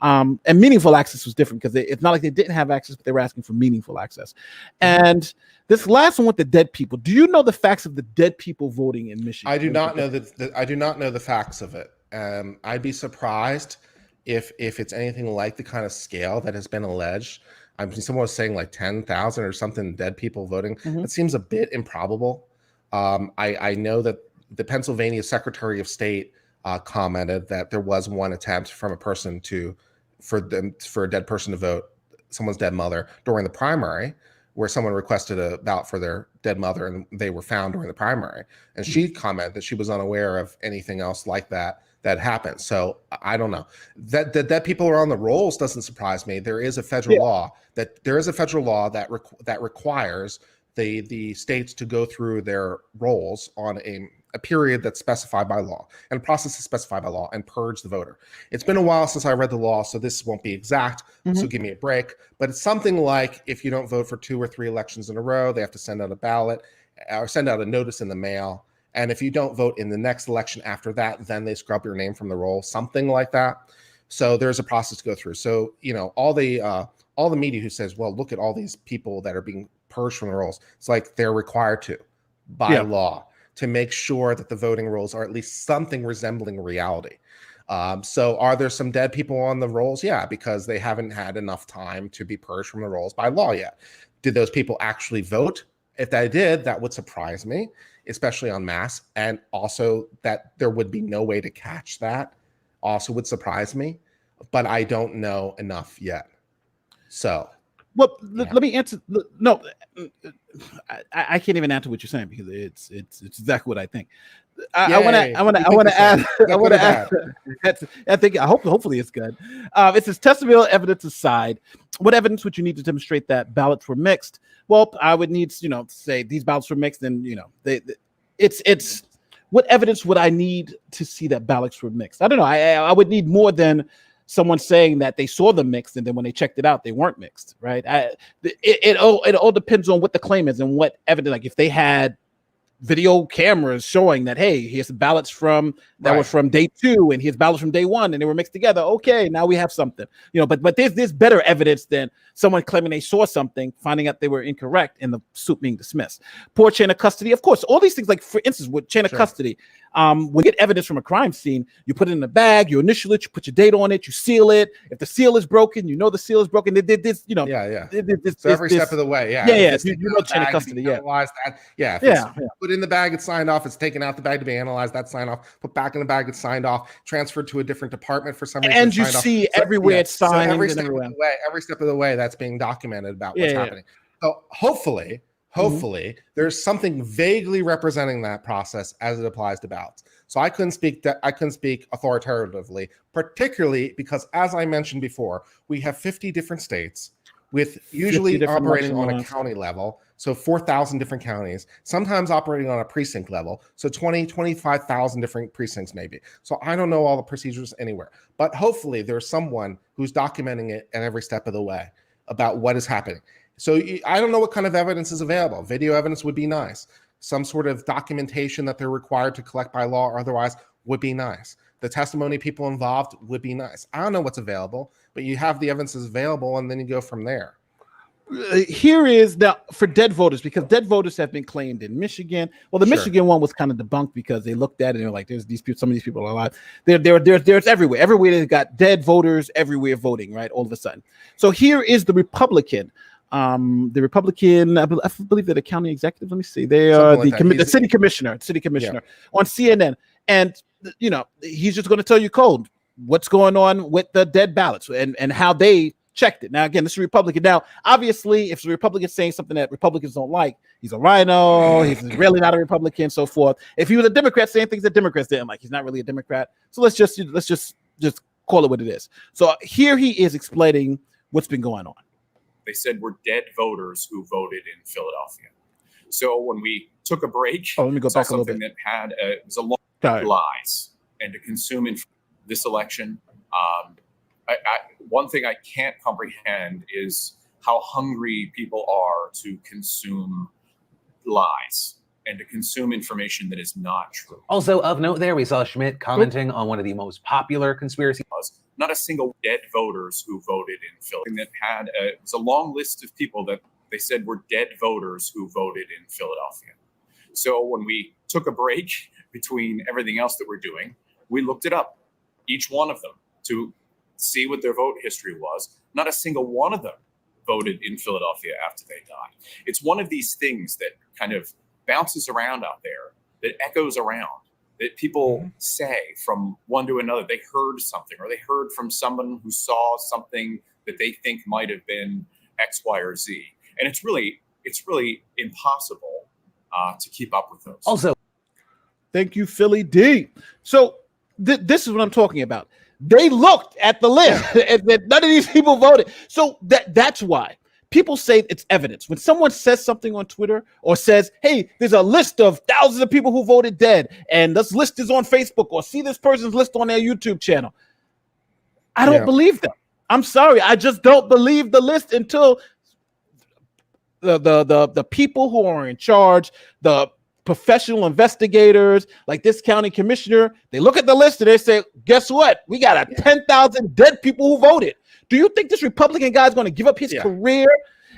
And meaningful access was different because it's not like they didn't have access, but they were asking for meaningful access. And this last one with the dead people. Do you know the facts of the dead people voting in Michigan? I do not know I do not know the facts of it. I'd be surprised if it's anything like the kind of scale that has been alleged. I mean, someone was saying like 10,000 or something dead people voting. It seems a bit improbable. I know that the Pennsylvania Secretary of State commented that there was one attempt from a person for a dead person to vote someone's dead mother during the primary, where someone requested a ballot for their dead mother and they were found during the primary. And she commented that she was unaware of anything else like that happened. So I don't know. That people are on the rolls doesn't surprise me. There is a federal law that requires the states to go through their rolls on a period that's specified by law, and a process is specified by law, and purge the voter. It's been a while since I read the law, so this won't be exact, so give me a break. But it's something like if you don't vote for 2 or 3 elections in a row, they have to send out a ballot or send out a notice in the mail. And if you don't vote in the next election after that, then they scrub your name from the roll, something like that. So there's a process to go through. So, all the media who says, well, look at all these people that are being purged from the rolls. It's like they're required to, by law, to make sure that the voting rolls are at least something resembling reality. So are there some dead people on the rolls? Yeah, because they haven't had enough time to be purged from the rolls by law yet. Did those people actually vote? If they did, that would surprise me, especially en masse. And also that there would be no way to catch that also would surprise me. But I don't know enough yet. So... Well, let me answer. No, I can't even answer what you're saying because it's exactly what I think. I want to add. Hopefully it's good. It says testimonial evidence aside, what evidence would you need to demonstrate that ballots were mixed? Well, I would need to say these ballots were mixed, and it's what evidence would I need to see that ballots were mixed? I don't know. I would need more than someone saying that they saw them mixed, and then when they checked it out, they weren't mixed, right? It all depends on what the claim is and what evidence. Like if they had video cameras showing that, hey, here's the ballots from that were from day 2, and here's ballots from day 1, and they were mixed together. Okay, now we have something, But there's better evidence than someone claiming they saw something, finding out they were incorrect, and the suit being dismissed. Poor chain of custody, of course. All these things, like for instance, with chain of custody, when you get evidence from a crime scene, you put it in a bag, you initial it, you put your date on it, you seal it. If the seal is broken, the seal is broken. So every step of the way, chain of custody, put in the bag, it's signed off. It's taken out the bag to be analyzed. That's signed off. Put back in the bag, it's signed off. Transferred to a different department for some reason. And you see everywhere it's signed. So every step of the way, that's being documented about what's happening. So hopefully, there's something vaguely representing that process as it applies to ballots. So I couldn't speak authoritatively, particularly because, as I mentioned before, we have 50 different states with usually operating on a county level. So 4,000 different counties, sometimes operating on a precinct level. So 25,000 different precincts maybe. So I don't know all the procedures anywhere, but hopefully there's someone who's documenting it at every step of the way about what is happening. So I don't know what kind of evidence is available. Video evidence would be nice. Some sort of documentation that they're required to collect by law or otherwise would be nice. The testimony of people involved would be nice. I don't know what's available, but you have the evidence is available, and then you go from there. Here is now for dead voters, because dead voters have been claimed in Michigan. Well, the Michigan one was kind of debunked because they looked at it and they're like, "There's these people. Some of these people are alive. There's everywhere. Everywhere they've got dead voters everywhere voting. Right, all of a sudden. So here is the Republican. I believe they're the county executive. Let me see. They are the city commissioner on CNN, and he's just going to tell you cold what's going on with the dead ballots and how they checked it. Now, again, this is a Republican. Now, obviously, if the Republican saying something that Republicans don't like, he's a rhino, he's really not a Republican, so forth. If he was a Democrat saying things that Democrats didn't like, he's not really a Democrat. So let's just call it what it is. So here he is explaining what's been going on. They said we're dead voters who voted in Philadelphia. So when we took a break, let me go back a little bit. That had it was a lot of lies and to consume in this election. one thing I can't comprehend is how hungry people are to consume lies and to consume information that is not true. Also of note there, we saw Schmidt commenting on one of the most popular conspiracy. Not a single dead voters who voted in Philadelphia. That had it was a long list of people that they said were dead voters who voted in Philadelphia. So when we took a break between everything else that we're doing, we looked it up, each one of them, to see what their vote history was. Not a single one of them voted in Philadelphia after they died. It's one of these things that kind of bounces around out there, that echoes around, that people say from one to another. They heard something, or they heard from someone who saw something that they think might have been X, Y, or Z. And it's really impossible to keep up with those. Also, thank you, Philly D. So this is what I'm talking about. They looked at the list and that none of these people voted. So that's why people say it's evidence. When someone says something on Twitter or says, hey, there's a list of thousands of people who voted dead, and this list is on Facebook, or see this person's list on their YouTube channel, I don't believe them. I'm sorry. I just don't believe the list until the people who are in charge, the professional investigators, like this county commissioner, they look at the list and they say, guess what? We got 10,000 dead people who voted. Do you think this Republican guy is going to give up his career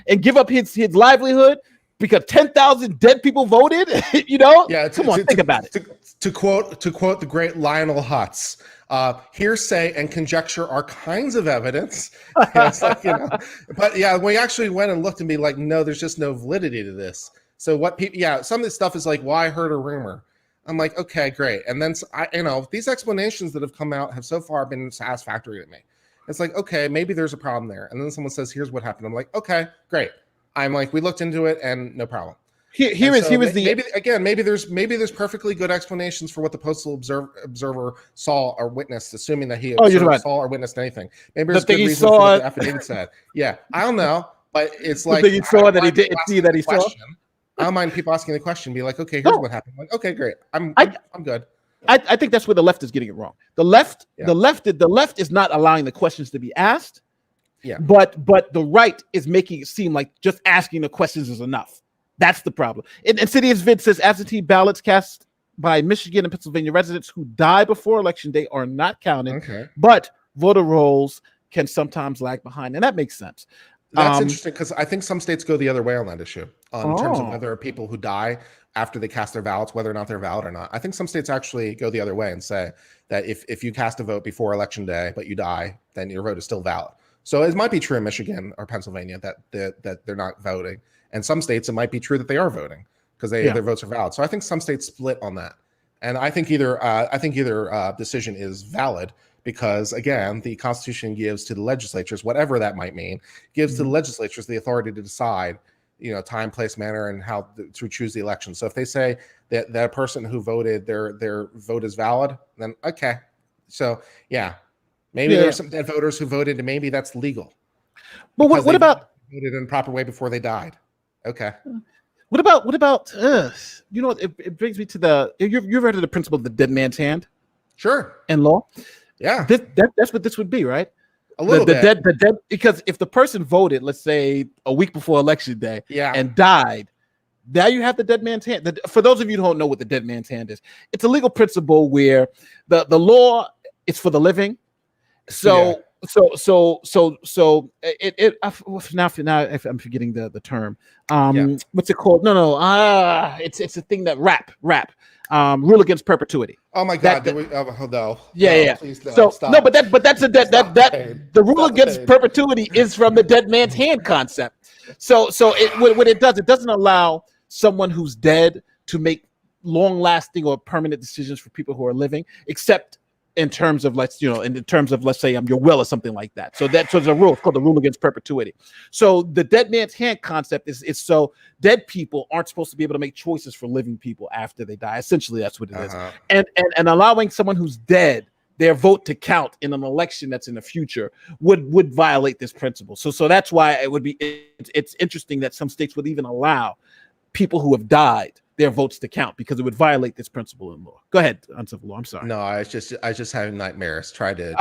and give up his livelihood because 10,000 dead people voted? Come on, think about it. To quote the great Lionel Hutz, hearsay and conjecture are kinds of evidence. It's like, but yeah, we actually went and looked and be like, no, there's just no validity to this. So what people, some of this stuff is like, well, I heard a rumor. I'm like, okay, great. And then these explanations that have come out have so far been satisfactory to me. It's like, okay, maybe there's a problem there. And then someone says, here's what happened. I'm like, okay, great. I'm like, we looked into it and no problem. Maybe there's perfectly good explanations for what the postal observer saw or witnessed, assuming that he saw or witnessed anything. Maybe there's good reason for what the affidavit said. Yeah, I don't know, but it's like he saw that he didn't see that he saw. I don't mind people asking the question. Be like, okay, here's what happened. I'm like, okay, great. I'm good. I think that's where the left is getting it wrong. The left is not allowing the questions to be asked. Yeah. But the right is making it seem like just asking the questions is enough. That's the problem. And Insidious Vid says absentee ballots cast by Michigan and Pennsylvania residents who die before election day are not counted. Okay. But voter rolls can sometimes lag behind, and that makes sense. That's interesting because I think some states go the other way on that issue in terms of whether people who die after they cast their ballots, whether or not they're valid or not. I think some states actually go the other way and say that if you cast a vote before election day but you die, then your vote is still valid. So it might be true in Michigan or Pennsylvania that they're not voting, and some states it might be true that they are voting because their votes are valid. So I think some states split on that, and I think either decision is valid. Because again, the Constitution gives to the legislatures, whatever that might mean, gives to the legislatures the authority to decide, time, place, manner, and how to choose the election. So if they say that that person who voted, their vote is valid, then okay. So maybe there are some dead voters who voted, and maybe that's legal. But what about voted in a proper way before they died? Okay. What about it brings me to you've heard of the principle of the dead man's hand? Sure. In law. Yeah, that's what this would be, right? A little bit. The dead, because if the person voted, let's say a week before election day, and died, now you have the dead man's hand. For those of you who don't know what the dead man's hand is, it's a legal principle where the law is for the living. So it now if I'm forgetting the term. What's it called? It's a thing that rap. Rule against perpetuity. Oh my God! No. Please, no, so stop. no, but that's the rule against perpetuity is from the dead man's hand concept. So what it doesn't allow someone who's dead to make long-lasting or permanent decisions for people who are living, except in terms of let's say your will or something like that. So there's a rule. It's called the rule against perpetuity. So the dead man's hand concept is so dead people aren't supposed to be able to make choices for living people after they die. Essentially, that's what it is. And allowing someone who's dead their vote to count in an election that's in the future would violate this principle. So that's why it's interesting that some states would even allow people who have died their votes to count because it would violate this principle in law. Go ahead, uncivil law. I'm sorry. No, I was just having nightmares. Try to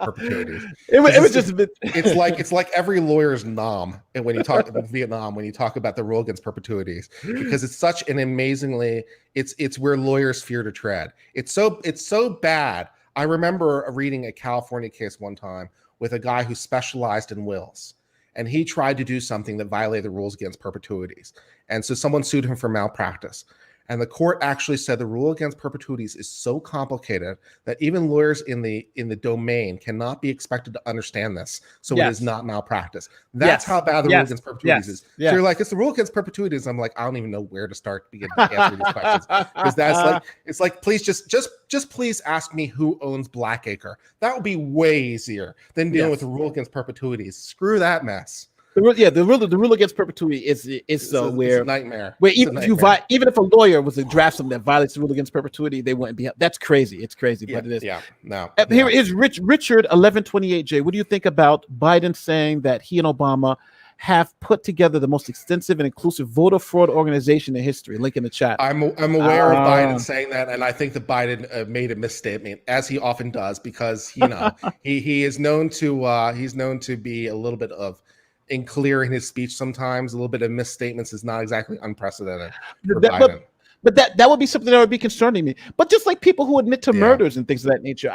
perpetuities. It was just a bit. It's like every lawyer's nom, and when you talk in Vietnam, when you talk about the rule against perpetuities, because it's such an amazingly it's where lawyers fear to tread. It's so bad. I remember reading a California case one time with a guy who specialized in wills, and he tried to do something that violated the rules against perpetuities. And so someone sued him for malpractice. And the court actually said the rule against perpetuities is so complicated that even lawyers in the domain cannot be expected to understand this. So it is not malpractice. That's how bad the rule against perpetuities is. So you're like, it's the rule against perpetuities. I'm like, I don't even know where to start to begin to answer these questions. Because that's like, it's like, please just please ask me who owns Blackacre. That would be way easier than dealing with the rule against perpetuities. Screw that mess. The rule against perpetuity is it's a nightmare. Where even if a lawyer was to draft something that violates the rule against perpetuity, they wouldn't be. That's crazy. It's crazy, but it is. Yeah. No. Here is Richard 1128J. What do you think about Biden saying that he and Obama have put together the most extensive and inclusive voter fraud organization in history? Link in the chat. I'm aware of Biden saying that, and I think that Biden made a misstatement, as he often does, because he is known to be a little bit of unclear in his speech sometimes. A little bit of misstatements is not exactly unprunpressidented for Biden. But that would be something that would be concerning me. But just like people who admit to murders and things of that nature,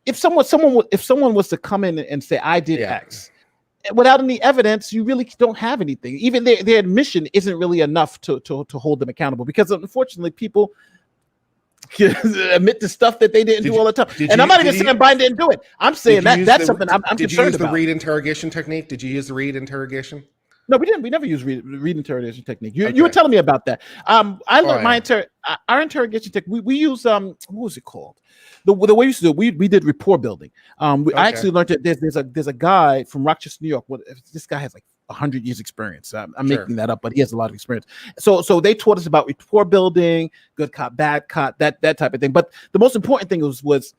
if someone was to come in and say I did X, without any evidence, you really don't have anything. Even their admission isn't really enough to hold them accountable, because unfortunately people admit to stuff that they didn't do all the time. And I'm not even saying Biden didn't do it. I'm saying that's something I'm concerned about. Did you use the Reid interrogation technique? Did you use the Reid interrogation? No, we didn't. We never used Reid interrogation technique. You were telling me about that. I learned our interrogation technique. We use what was it called? The way we used to do it, we did rapport building. I actually learned that there's a guy from Rochester, New York. This guy has like 100 years experience. I'm making that up, but he has a lot of experience. So they taught us about rapport building, good cop, bad cop, that type of thing. But the most important thing was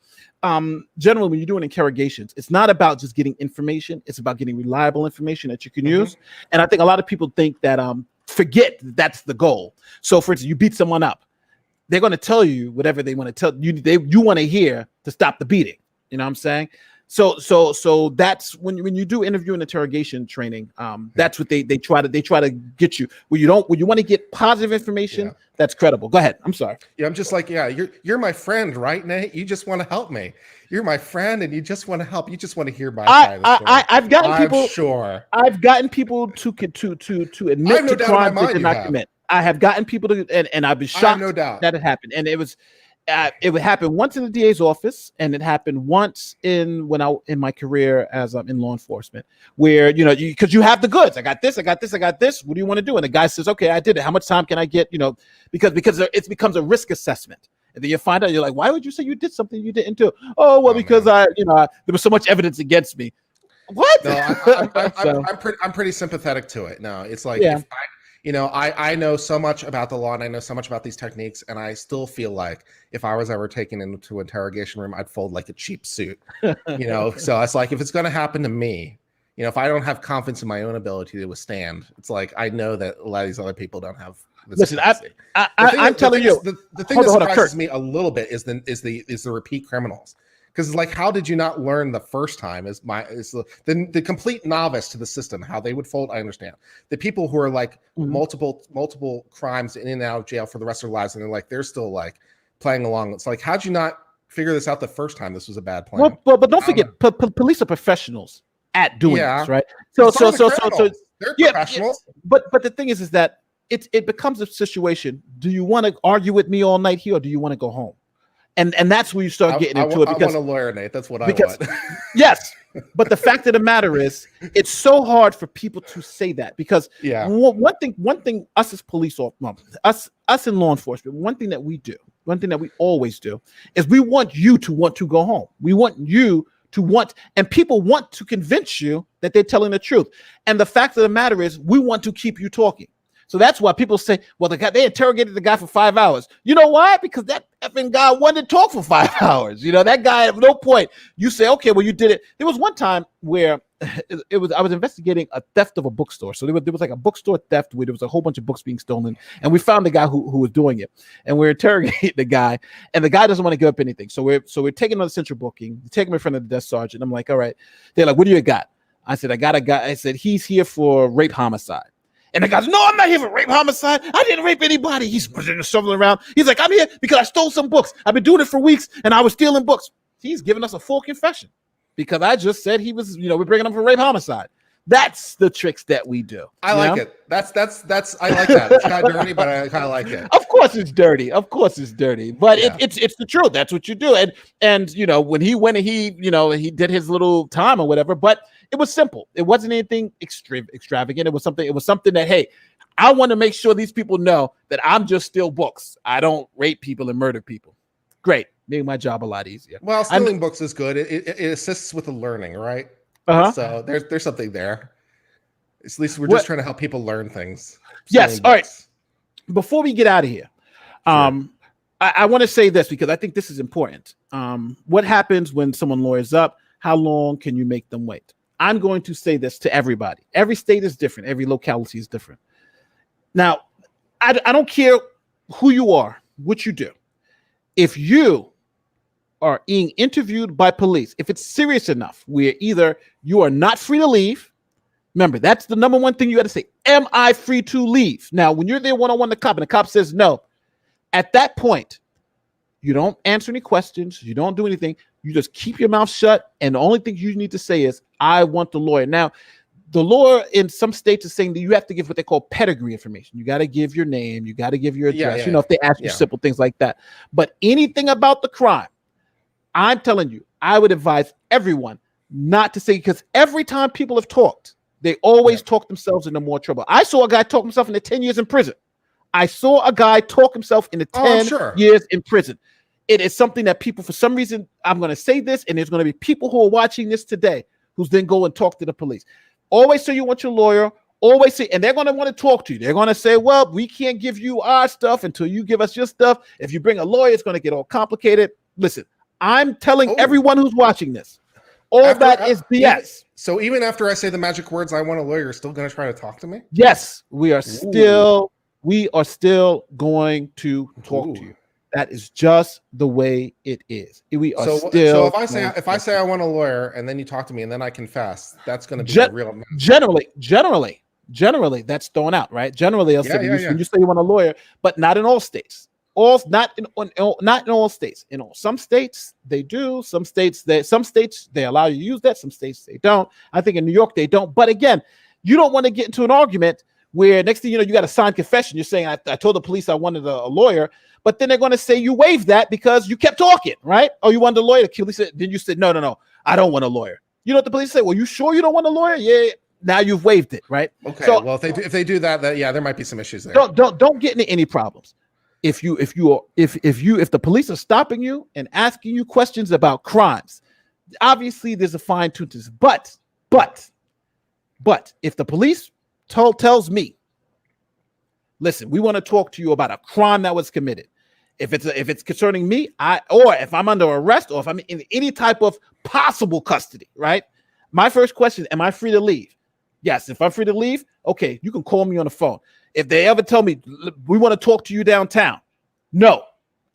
generally when you're doing interrogations, it's not about just getting information. It's about getting reliable information that you can use. And I think a lot of people think that forget that's the goal. So for instance, you beat someone up, they're going to tell you whatever they want to tell you. You want to hear to stop the beating. You know what I'm saying? So that's when you do interview and interrogation training. That's what they try to get you when you want to get positive information that's credible. Go ahead. I'm sorry. Yeah, I'm just like, you're my friend, right, Nate? You just want to help me. You're my friend, and you just want to help. You just want to hear my side of the story. I've gotten people. Sure. I've gotten people to admit to crimes they did not commit. I have gotten people to, and I've been shocked that it happened. And it would happen once in the DA's office, and it happened once in my career as in law enforcement, where because you have the goods. I got this. What do you want to do? And the guy says, okay, I did it. How much time can I get? Because it becomes a risk assessment. And then you find out, you're like, why would you say you did something you didn't do? Oh, well, because there was so much evidence against me. What? No, I'm pretty sympathetic to it. No, it's like, I know so much about the law, and I know so much about these techniques, and I still feel like if I was ever taken into an interrogation room, I'd fold like a cheap suit. So it's like, if it's going to happen to me, if I don't have confidence in my own ability to withstand, it's like I know that a lot of these other people don't have. Listen, I'm telling you, the thing that surprises me a little bit is the repeat criminals. Because it's like, how did you not learn the first time? Is the complete novice to the system, how they would fold? I understand. The people who are like multiple crimes in and out of jail for the rest of their lives, and they're still like playing along. It's like, how'd you not figure this out the first time? This was a bad plan. Well, but don't forget, police are professionals at doing this, right? So they're professionals. But the thing is that it becomes a situation. Do you want to argue with me all night here, or do you want to go home? And that's where you start getting into it. Because I want a lawyer, Nate. That's what I want. Yes, but the fact of the matter is, it's so hard for people to say that, because one thing, us as police officers, us in law enforcement, one thing that we always do, is we want you to want to go home. We want you to want, and people want to convince you that they're telling the truth. And the fact of the matter is, we want to keep you talking. So that's why people say, well, they interrogated the guy for 5 hours. You know why? Because that effing guy wanted to talk for 5 hours. That guy, at no point, you say, okay, well, you did it. There was one time where it was I was investigating a theft of a bookstore. So there was like a bookstore theft where there was a whole bunch of books being stolen, and we found the guy who was doing it, and we're interrogating the guy, and the guy doesn't want to give up anything. So we're taking on the central booking, taking him in front of the desk sergeant. I'm like, all right. They're like, what do you got? I said, I got a guy. I said, he's here for rape homicide. And the guy's, no, I'm not here for rape homicide. I didn't rape anybody. He's shoveling around. He's like, I'm here because I stole some books. I've been doing it for weeks, and I was stealing books. He's giving us a full confession because I just said he was, we're bringing him for rape homicide. That's the tricks that we do. I like it. That's I like that. It's kind of dirty, but I kind of like it. Of course it's dirty. Of course it's dirty. But it's the truth. That's what you do. And when he went and he did his little time or whatever, but it was simple. It wasn't anything extravagant. It was something that, hey, I want to make sure these people know that I'm just steal books. I don't rape people and murder people. Great. Made my job a lot easier. Well, stealing books is good. It assists with the learning, right? So there's something there. At least we're just trying to help people learn things. Yes. All right. Before we get out of here, I want to say this because I think this is important. What happens when someone lawyers up? How long can you make them wait? I'm going to say this to everybody. Every state is different. Every locality is different. Now, I don't care who you are, what you do. If you are being interviewed by police, if it's serious enough, where either you are not free to leave. Remember, that's the number one thing you got to say. Am I free to leave? Now, when you're there one-on-one with the cop and the cop says no, at that point, you don't answer any questions. You don't do anything. You just keep your mouth shut. And the only thing you need to say is, I want the lawyer. Now, the law in some states is saying that you have to give what they call pedigree information. You got to give your name. You got to give your address. If they ask you simple things like that. But anything about the crime, I'm telling you, I would advise everyone not to say, because every time people have talked, they always talk themselves into more trouble. I saw a guy talk himself into 10 years in prison. I saw a guy talk himself into 10 years in prison. It is something that people, for some reason, I'm going to say this, and there's going to be people who are watching this today who's then go and talk to the police. Always say you want your lawyer. Always say, and they're going to want to talk to you. They're going to say, well, we can't give you our stuff until you give us your stuff. If you bring a lawyer, it's going to get all complicated. Listen, I'm telling everyone who's watching this, that is BS. So even after I say the magic words, I want a lawyer, you're still going to try to talk to me? Yes, we are still going to talk to you. That is just the way it is. We are so if I say I want a lawyer and then you talk to me and then I confess, that's going to be a real generally that's thrown out, right? Generally, when you say you want a lawyer, but not in all states. Not in all states. In some states they do. Some states they allow you to use that. Some states they don't. I think in New York they don't. But again, you don't want to get into an argument where next thing you know, you got a signed confession. You're saying, I told the police I wanted a lawyer, but then they're going to say you waived that because you kept talking, right? Oh, you wanted a lawyer. The police said, then you said, no, I don't want a lawyer. You know what the police say? Well, you sure you don't want a lawyer? Yeah. Now you've waived it, right? Okay. So, well, if they do that, there might be some issues there. Don't get into any problems. If the police are stopping you and asking you questions about crimes, obviously there's a fine tune to this. But if the police tells me, listen, we want to talk to you about a crime that was committed. If it's concerning me, or if I'm under arrest, or if I'm in any type of possible custody, right? My first question, am I free to leave? Yes, if I'm free to leave, okay, you can call me on the phone. If they ever tell me, we want to talk to you downtown, no,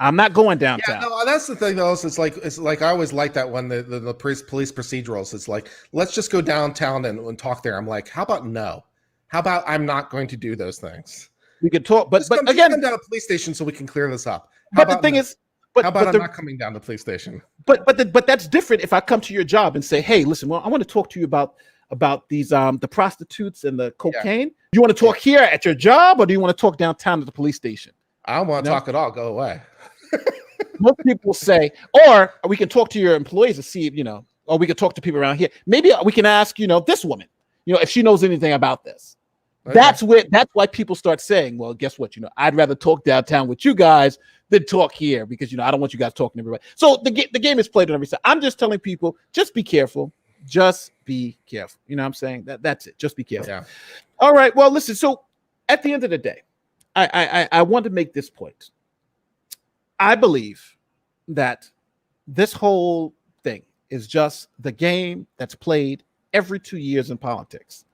I'm not going downtown. Yeah, no, that's the thing, though. It's like I always like that when the police procedurals. It's like, let's just go downtown and talk there. I'm like, how about no? How about I'm not going to do those things? We could talk, but again, come down to the police station so we can clear this up. But the thing is, how about I'm not coming down to the police station? But that's different. If I come to your job and say, hey, listen, well, I want to talk to you about these the prostitutes and the cocaine. You want to talk here at your job, or do you want to talk downtown at the police station? I don't want to talk at all. Go away. Most people say, or we can talk to your employees and see, or we can talk to people around here. Maybe we can ask, this woman, if she knows anything about this. Okay. That's why people start saying, well, guess what? I'd rather talk downtown with you guys than talk here because, I don't want you guys talking to everybody. So the game is played on every side. I'm just telling people, just be careful. Just be careful. You know what I'm saying? That's it. Just be careful. Yeah. All right. Well, listen. So at the end of the day, I want to make this point. I believe that this whole thing is just the game that's played every 2 years in politics.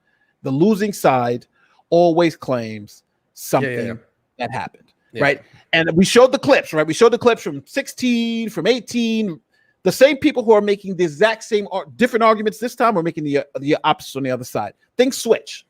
The losing side always claims something that happened, right? And we showed the clips, right? We showed the clips from 16, from 18. The same people who are making the exact same different arguments this time are making the opposite on the other side. Things switch.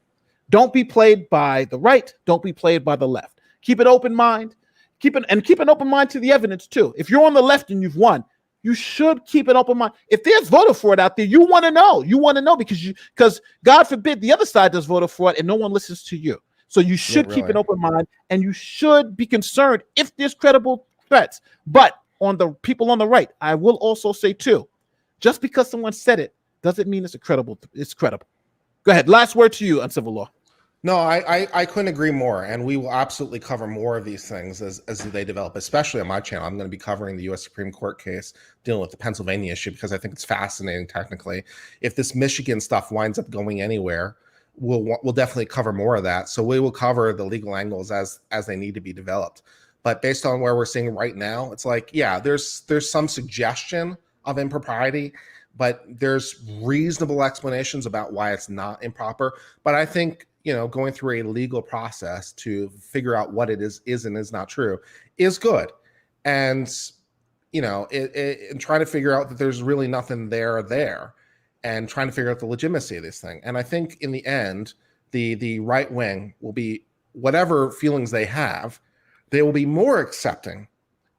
Don't be played by the right. Don't be played by the left. Keep an open mind. Keep an open mind to the evidence too. If you're on the left and you've won, you should keep an open mind. If there's voter fraud out there, you want to know. You want to know because God forbid the other side does voter fraud and no one listens to you. So you should keep an open mind, and you should be concerned if there's credible threats. But on the people on the right, I will also say too, just because someone said it doesn't mean it's credible. It's credible. Go ahead. Last word to you on civil law. No, I couldn't agree more, and we will absolutely cover more of these things as they develop, especially on my channel. I'm going to be covering the U.S. Supreme Court case dealing with the Pennsylvania issue because I think it's fascinating technically. If this Michigan stuff winds up going anywhere, we'll definitely cover more of that. So we will cover the legal angles as they need to be developed. But based on where we're seeing right now, it's like, yeah, there's some suggestion of impropriety, but there's reasonable explanations about why it's not improper. But I think, going through a legal process to figure out what it is and is not true is good. And, and trying to figure out that there's really nothing there and trying to figure out the legitimacy of this thing. And I think in the end, the right wing will be, whatever feelings they have, they will be more accepting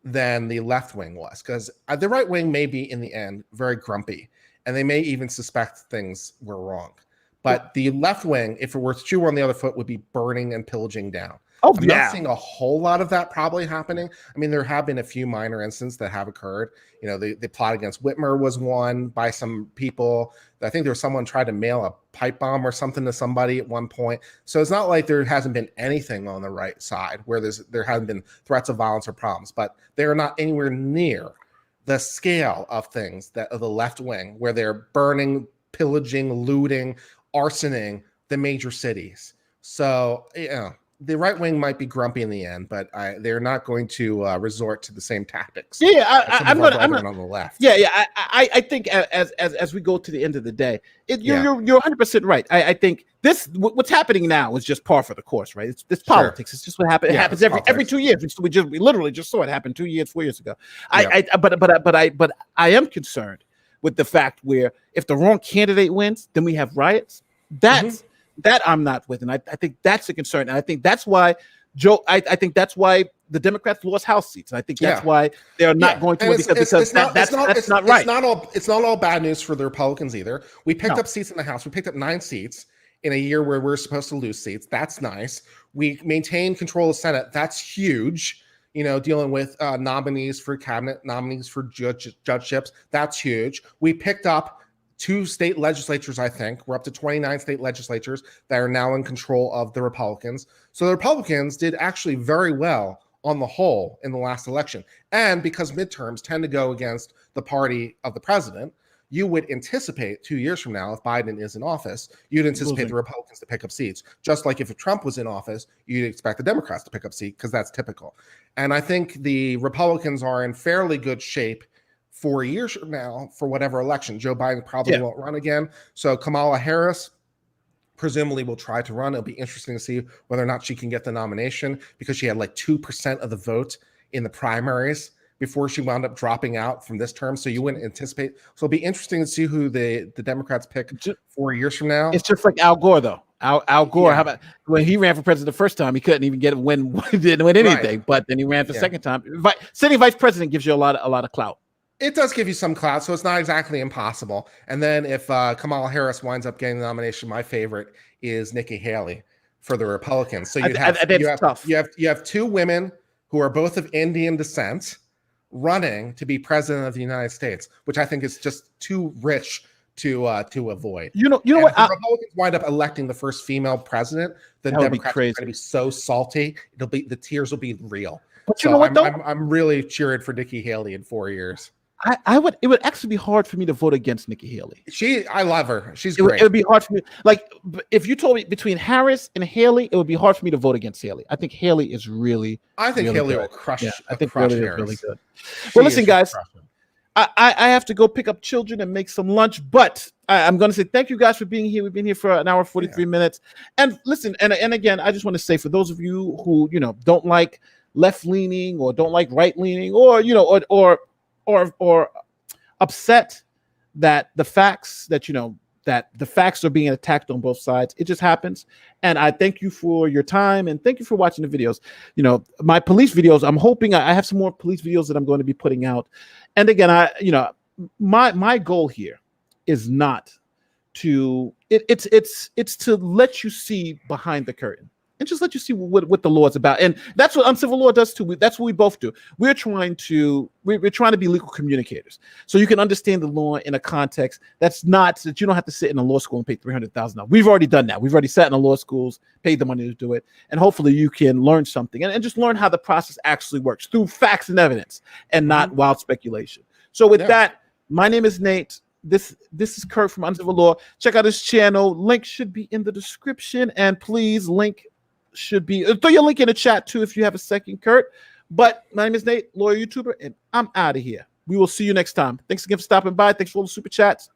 than the left wing was, because the right wing may be in the end very grumpy and they may even suspect things were wrong. But the left wing, if it were to chew on the other foot, would be burning and pillaging down. I'm not seeing a whole lot of that probably happening. I mean, there have been a few minor incidents that have occurred. The plot against Whitmer was one by some people. I think there was someone tried to mail a pipe bomb or something to somebody at one point. So it's not like there hasn't been anything on the right side where there hasn't been threats of violence or problems, but they are not anywhere near the scale of things that of the left wing, where they're burning, pillaging, looting, arsoning the major cities. So, the right wing might be grumpy in the end, but they're not going to resort to the same tactics. I'm on the left. I think as we go to the end of the day, you're 100% right. I think what's happening now is just par for the course, right? It's politics. It's just what happens. It happens every 2 years. We literally just saw it happen 2 years, 4 years ago. But I am concerned with the fact where if the wrong candidate wins, then we have riots. That I'm not with, and I think that's a concern, and I think that's why I think that's why the Democrats lost House seats. And I think that's why they are not going to win, because that's not right. It's not all bad news for the Republicans either. We picked up seats in the House. We picked up 9 seats in a year where we're supposed to lose seats. That's nice. We maintain control of the Senate. That's huge. Dealing with nominees for cabinet, nominees for judgeships. That's huge. We picked up 2 state legislatures, I think. We're up to 29 state legislatures that are now in control of the Republicans. So the Republicans did actually very well on the whole in the last election. And because midterms tend to go against the party of the president, you would anticipate 2 years from now, if Biden is in office, you'd anticipate the Republicans to pick up seats. Just like if Trump was in office, you'd expect the Democrats to pick up seats, because that's typical. And I think the Republicans are in fairly good shape 4 years from now for whatever election. Joe Biden probably won't run again. So Kamala Harris presumably will try to run. It'll be interesting to see whether or not she can get the nomination, because she had like 2% of the vote in the primaries before she wound up dropping out from this term. So you wouldn't anticipate. So it'll be interesting to see who the Democrats pick 4 years from now. It's just like Al Gore, though. Al Gore, how about when he ran for president the first time, he couldn't even didn't win anything, but then he ran for the second time. Sitting vice president gives you a lot of clout. It does give you some clout, so it's not exactly impossible. And then if Kamala Harris winds up getting the nomination, my favorite is Nikki Haley for the Republicans. So you have 2 women who are both of Indian descent running to be president of the United States, which I think is just too rich to avoid. You know what? If the Republicans wind up electing the first female president, the Democrats are going to be so salty. The tears will be real. But you know what, though? I'm really cheering for Nikki Haley in 4 years. It would actually be hard for me to vote against Nikki Haley. I love her. She's great. It would be hard for me. Like, if you told me between Harris and Haley, it would be hard for me to vote against Haley. I think Haley is really. I think really Haley good. will crush. Yeah, I think crush Haley Harris. is really good. Well, listen, guys. I have to go pick up children and make some lunch, but I'm going to say thank you guys for being here. We've been here for an hour, 43 minutes. And listen, and again, I just want to say for those of you who, don't like left leaning or don't like right leaning or, or upset that the facts that the facts are being attacked on both sides. It just happens. And I thank you for your time and thank you for watching the videos. My police videos, I'm hoping I have some more police videos that I'm going to be putting out. And again, my goal here is not to, it's to let you see behind the curtain and just let you see what the law is about. And that's what uncivil law does too. That's what we both do. We're trying to be legal communicators. So you can understand the law in a context that's not that you don't have to sit in a law school and pay $300,000. We've already done that. We've already sat in the law schools, paid the money to do it. And hopefully you can learn something and just learn how the process actually works through facts and evidence and not wild speculation. So with that, my name is Nate. This is Kurt from Uncivil Law. Check out his channel. Link should be in the description. And please, link should be throw your link in the chat too if you have a second, Kurt. But my name is Nate, lawyer YouTuber, and I'm out of here. We will see you next time. Thanks again for stopping by. Thanks for all the super chats.